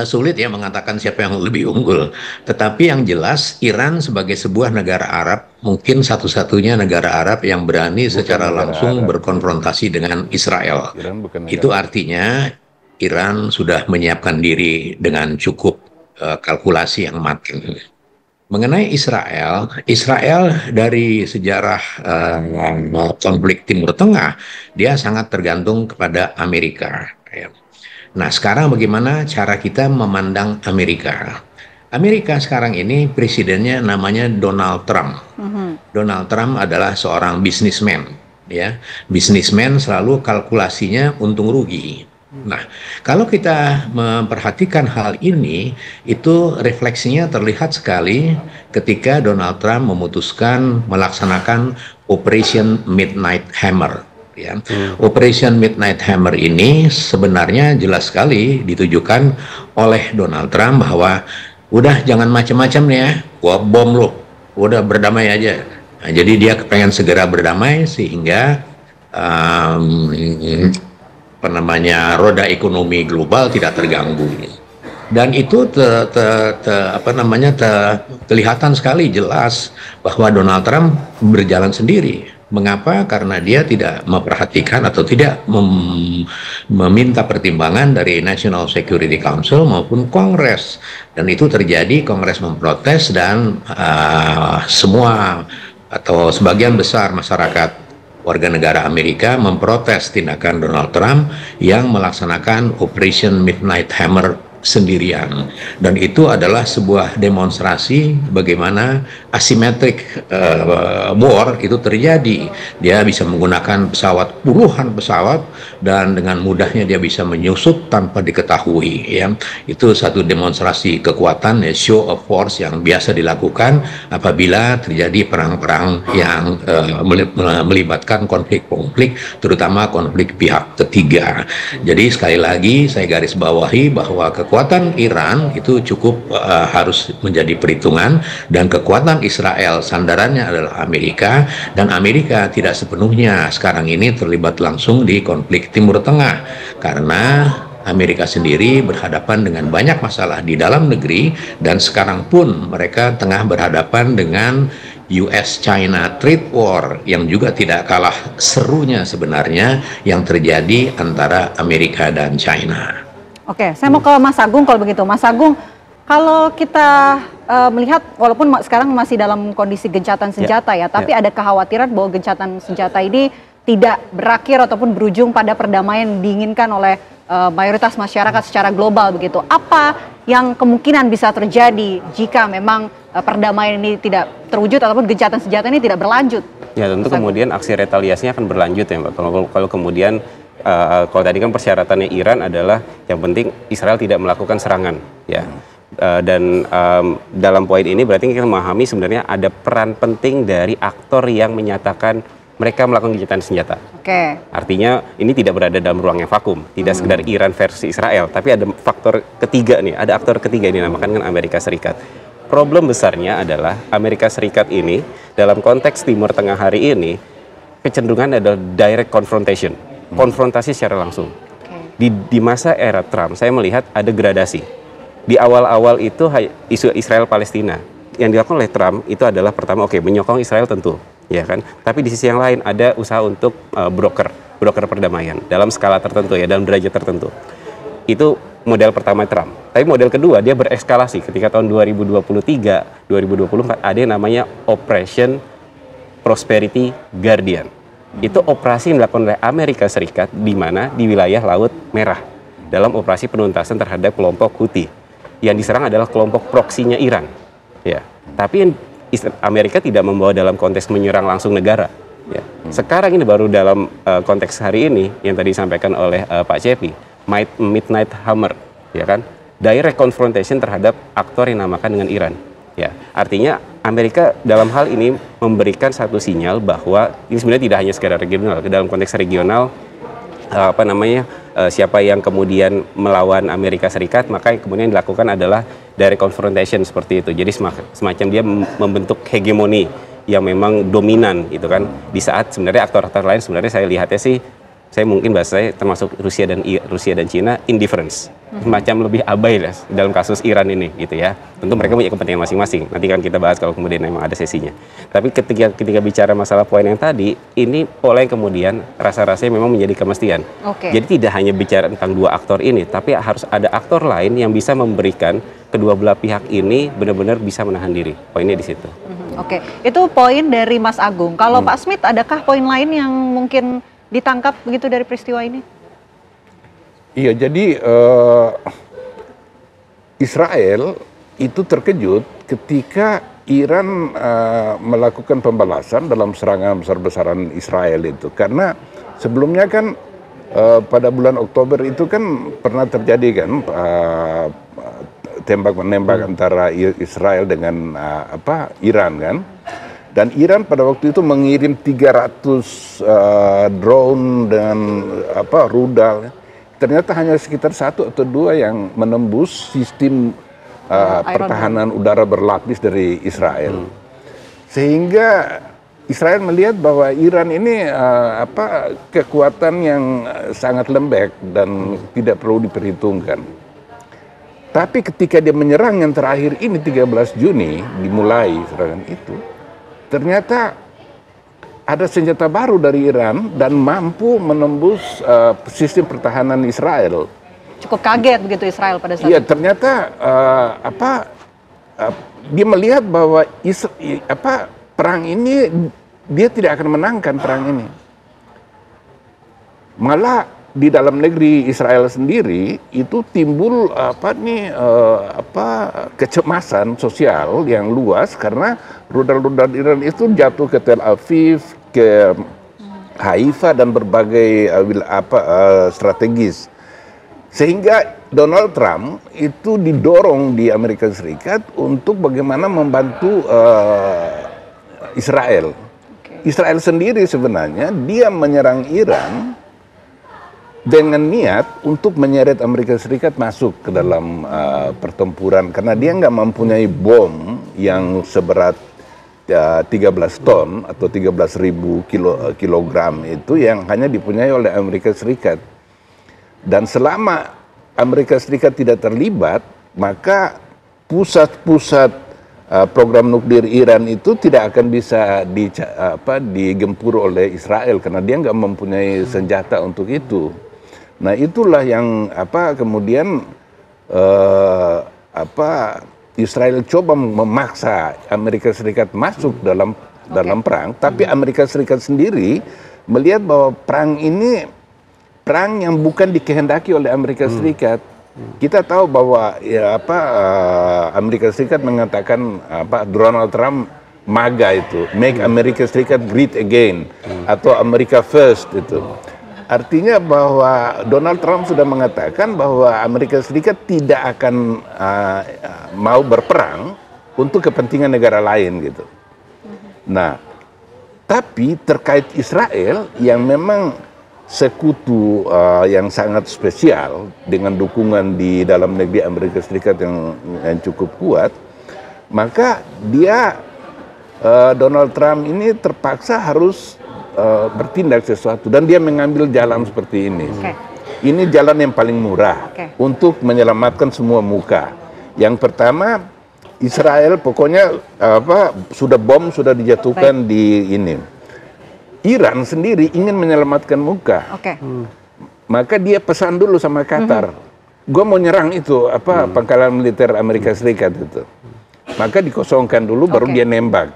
Sulit ya mengatakan siapa yang lebih unggul. Tetapi yang jelas Iran sebagai sebuah negara Arab, mungkin satu-satunya negara Arab yang berani secara langsung berkonfrontasi dengan Israel. Itu artinya Iran sudah menyiapkan diri dengan cukup kalkulasi yang matang. Mengenai Israel, Israel dari sejarah konflik Timur Tengah, dia sangat tergantung kepada Amerika. Nah, sekarang bagaimana cara kita memandang Amerika? Amerika sekarang ini presidennya namanya Donald Trump. Donald Trump adalah seorang bisnismen, ya. Bisnismen selalu kalkulasinya untung rugi. Nah, kalau kita memperhatikan hal ini, itu refleksinya terlihat sekali ketika Donald Trump memutuskan melaksanakan Operation Midnight Hammer. Ya. Operation Midnight Hammer ini sebenarnya jelas sekali ditujukan oleh Donald Trump bahwa udah jangan macam-macam nih ya, gua bom lo, udah berdamai aja. Nah, jadi dia pengen segera berdamai sehingga roda ekonomi global tidak terganggu. Dan itu kelihatan sekali jelas bahwa Donald Trump berjalan sendiri. Mengapa? Karena dia tidak memperhatikan atau tidak meminta pertimbangan dari National Security Council maupun Kongres. Dan itu terjadi, Kongres memprotes dan semua atau sebagian besar masyarakat warga negara Amerika memprotes tindakan Donald Trump yang melaksanakan Operation Midnight Hammer sendirian. Dan itu adalah sebuah demonstrasi bagaimana asymmetric war itu terjadi. Dia bisa menggunakan pesawat, puluhan pesawat, dan dengan mudahnya dia bisa menyusup tanpa diketahui. Ya, itu satu demonstrasi kekuatan, ya, show of force yang biasa dilakukan apabila terjadi perang-perang yang melibatkan konflik-konflik, terutama konflik pihak ketiga. Jadi sekali lagi saya garis bawahi bahwa kekuatan Iran itu cukup harus menjadi perhitungan, dan kekuatan Israel sandarannya adalah Amerika, dan Amerika tidak sepenuhnya sekarang ini terlibat langsung di konflik Timur Tengah karena Amerika sendiri berhadapan dengan banyak masalah di dalam negeri, dan sekarang pun mereka tengah berhadapan dengan US-China trade war yang juga tidak kalah serunya sebenarnya yang terjadi antara Amerika dan China. Oke, saya mau ke Mas Agung kalau begitu. Mas Agung, kalau kita melihat walaupun sekarang masih dalam kondisi gencatan senjata ya, tapi ada kekhawatiran bahwa gencatan senjata ini tidak berakhir ataupun berujung pada perdamaian yang diinginkan oleh mayoritas masyarakat secara global begitu. Apa yang kemungkinan bisa terjadi jika memang perdamaian ini tidak terwujud ataupun gencatan senjata ini tidak berlanjut? Ya, tentu kemudian aksi retaliasinya akan berlanjut ya, Mbak. Kalau kemudian kalau tadi kan persyaratannya Iran adalah yang penting Israel tidak melakukan serangan, ya. Dan dalam poin ini berarti kita memahami sebenarnya ada peran penting dari aktor yang menyatakan mereka melakukan gencatan senjata. Oke. Artinya ini tidak berada dalam ruang yang vakum, tidak sekedar Iran versus Israel, tapi ada faktor ketiga nih, ada aktor ketiga ini namakan Amerika Serikat. Problem besarnya adalah Amerika Serikat ini dalam konteks Timur Tengah hari ini kecenderungan adalah direct confrontation, konfrontasi secara langsung. Di masa era Trump saya melihat ada gradasi. Di awal-awal itu isu Israel-Palestina yang dilakukan oleh Trump itu adalah pertama menyokong Israel tentu, ya kan. Tapi di sisi yang lain ada usaha untuk broker perdamaian dalam skala tertentu ya, dalam derajat tertentu. Itu model pertama Trump. Tapi model kedua dia bereskalasi ketika tahun 2023, 2024 ada yang namanya Operation Prosperity Guardian. Itu operasi yang dilakukan oleh Amerika Serikat di mana di wilayah Laut Merah dalam operasi penuntasan terhadap kelompok Houthi. Yang diserang adalah kelompok proksinya Iran. Ya. Tapi Amerika tidak membawa dalam konteks menyerang langsung negara. Ya. Sekarang ini baru dalam konteks hari ini yang tadi disampaikan oleh Pak Cepi, Midnight Hammer, ya kan? Direct confrontation terhadap aktor yang namakan dengan Iran. Ya, artinya Amerika dalam hal ini memberikan satu sinyal bahwa ini sebenarnya tidak hanya sekedar regional, dalam konteks regional siapa yang kemudian melawan Amerika Serikat, maka yang kemudian dilakukan adalah direct confrontation seperti itu. Jadi semacam dia membentuk hegemoni yang memang dominan gitu kan, di saat sebenarnya aktor-aktor lain sebenarnya saya lihatnya sih, saya mungkin bahasa saya termasuk Rusia dan Cina indifference, semacam lebih abai lah dalam kasus Iran ini gitu ya. Tentu mereka punya kepentingan masing-masing, nanti kan kita bahas kalau kemudian memang ada sesinya. Tapi ketika bicara masalah poin yang tadi, ini pola yang kemudian rasa-rasanya memang menjadi kemestian. Jadi tidak hanya bicara tentang dua aktor ini, tapi harus ada aktor lain yang bisa memberikan kedua belah pihak ini benar-benar bisa menahan diri. Poinnya di situ. Oke, itu poin dari Mas Agung. Kalau Pak Smith, adakah poin lain yang mungkin ditangkap begitu dari peristiwa ini? Iya, jadi Israel itu terkejut ketika Iran melakukan pembalasan dalam serangan besar-besaran Israel itu. Karena sebelumnya kan pada bulan Oktober itu kan pernah terjadi kan tembak-menembak antara Israel dengan Iran kan. Dan Iran pada waktu itu mengirim 300 drone dan rudal. Ternyata hanya sekitar 1 atau 2 yang menembus sistem pertahanan udara berlapis dari Israel. Sehingga Israel melihat bahwa Iran ini kekuatan yang sangat lembek dan tidak perlu diperhitungkan. Tapi ketika dia menyerang yang terakhir ini 13 Juni dimulai serangan itu, ternyata ada senjata baru dari Iran dan mampu menembus sistem pertahanan Israel. Cukup kaget begitu Israel pada saat itu. Iya, itu. ternyata dia melihat bahwa perang ini dia tidak akan menangkan perang ini. Malah di dalam negeri Israel sendiri itu timbul kecemasan sosial yang luas karena rudal-rudal Iran itu jatuh ke Tel Aviv, ke Haifa dan berbagai strategis. Sehingga Donald Trump itu didorong di Amerika Serikat untuk bagaimana membantu Israel. Israel sendiri sebenarnya dia menyerang Iran dengan niat untuk menyeret Amerika Serikat masuk ke dalam pertempuran karena dia nggak mempunyai bom yang seberat 13 ton atau 13.000 kilogram itu yang hanya dipunyai oleh Amerika Serikat. Dan selama Amerika Serikat tidak terlibat, maka pusat-pusat program nuklir Iran itu tidak akan bisa digempur oleh Israel karena dia nggak mempunyai senjata untuk itu. Nah itulah yang kemudian Israel coba memaksa Amerika Serikat masuk dalam perang, tapi Amerika Serikat sendiri melihat bahwa perang ini perang yang bukan dikehendaki oleh Amerika Serikat. Kita tahu bahwa Amerika Serikat mengatakan Donald Trump MAGA itu, Make America Serikat Great Again atau America First itu. Artinya bahwa Donald Trump sudah mengatakan bahwa Amerika Serikat tidak akan mau berperang untuk kepentingan negara lain gitu. Nah, tapi terkait Israel yang memang sekutu yang sangat spesial dengan dukungan di dalam negeri Amerika Serikat yang cukup kuat, maka dia Donald Trump ini terpaksa harus bertindak sesuatu dan dia mengambil jalan seperti ini. Ini jalan yang paling murah untuk menyelamatkan semua muka. Yang pertama, Israel pokoknya sudah bom sudah dijatuhkan di ini. Iran sendiri ingin menyelamatkan muka. Maka dia pesan dulu sama Qatar. Gue mau nyerang itu pangkalan militer Amerika Serikat itu. Maka dikosongkan dulu baru dia nembak.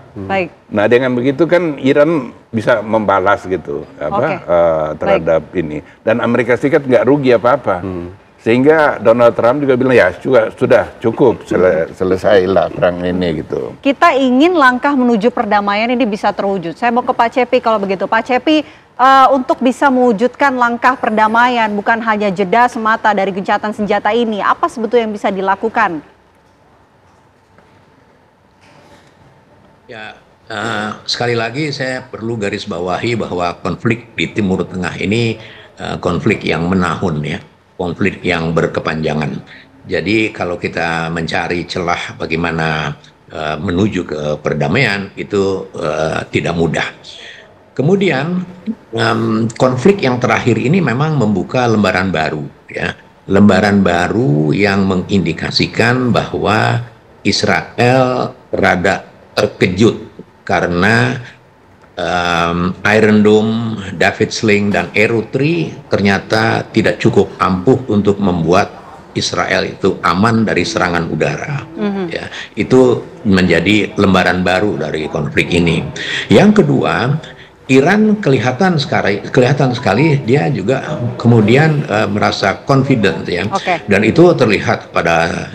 Nah dengan begitu kan Iran bisa membalas gitu terhadap ini dan Amerika Serikat nggak rugi apa-apa. Sehingga Donald Trump juga bilang ya sudah cukup, selesailah perang ini gitu. Kita ingin langkah menuju perdamaian ini bisa terwujud. Saya mau ke Pak Cepi kalau begitu. Pak Cepi, untuk bisa mewujudkan langkah perdamaian bukan hanya jeda semata dari gencatan senjata ini, apa sebetulnya yang bisa dilakukan? Ya, sekali lagi saya perlu garis bawahi bahwa konflik di Timur Tengah ini konflik yang menahun ya. Konflik yang berkepanjangan. Jadi kalau kita mencari celah bagaimana menuju ke perdamaian itu tidak mudah. Kemudian konflik yang terakhir ini memang membuka lembaran baru, ya, lembaran baru yang mengindikasikan bahwa Israel rada terkejut karena Iron Dome, David Sling, dan Arrow 3 ternyata tidak cukup ampuh untuk membuat Israel itu aman dari serangan udara. Ya, itu menjadi lembaran baru dari konflik ini. Yang kedua, Iran kelihatan sekali dia juga kemudian merasa confident ya, dan itu terlihat pada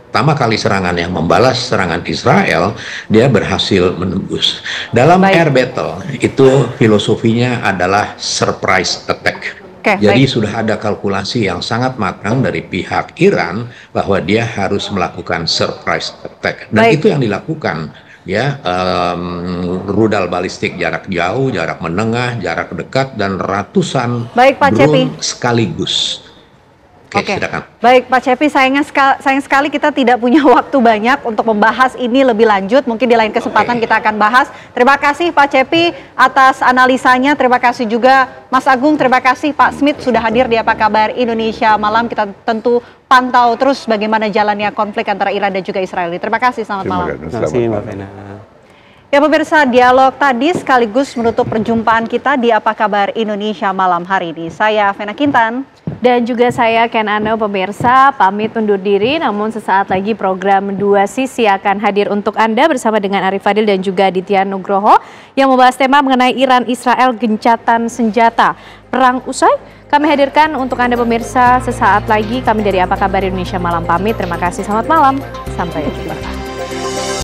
pertama kali serangan yang membalas serangan Israel, dia berhasil menembus. Dalam air battle itu filosofinya adalah surprise attack. Jadi sudah ada kalkulasi yang sangat matang dari pihak Iran bahwa dia harus melakukan surprise attack, dan itu yang dilakukan. Ya, rudal balistik jarak jauh, jarak menengah, jarak dekat, dan ratusan drone sekaligus. Oke. Baik Pak Cepi, sayang sekali kita tidak punya waktu banyak untuk membahas ini lebih lanjut. Mungkin di lain kesempatan kita akan bahas. Terima kasih Pak Cepi atas analisanya. Terima kasih juga Mas Agung. Terima kasih Pak Smith sudah hadir di Apa Kabar Indonesia Malam. Kita tentu pantau terus bagaimana jalannya konflik antara Iran dan juga Israel. Terima kasih, selamat malam. Terima kasih Mbak Vena. Ya pemirsa, dialog tadi sekaligus menutup perjumpaan kita di Apa Kabar Indonesia Malam hari ini. Saya Vena Kintan. Dan juga saya Ken Ano, pemirsa, pamit undur diri. Namun sesaat lagi program Dua Sisi akan hadir untuk Anda bersama dengan Arif Fadil dan juga Aditya Nugroho yang membahas tema mengenai Iran-Israel gencatan senjata. Perang usai? Kami hadirkan untuk Anda pemirsa sesaat lagi. Kami dari Apa Kabar Indonesia Malam pamit. Terima kasih, selamat malam. Sampai jumpa.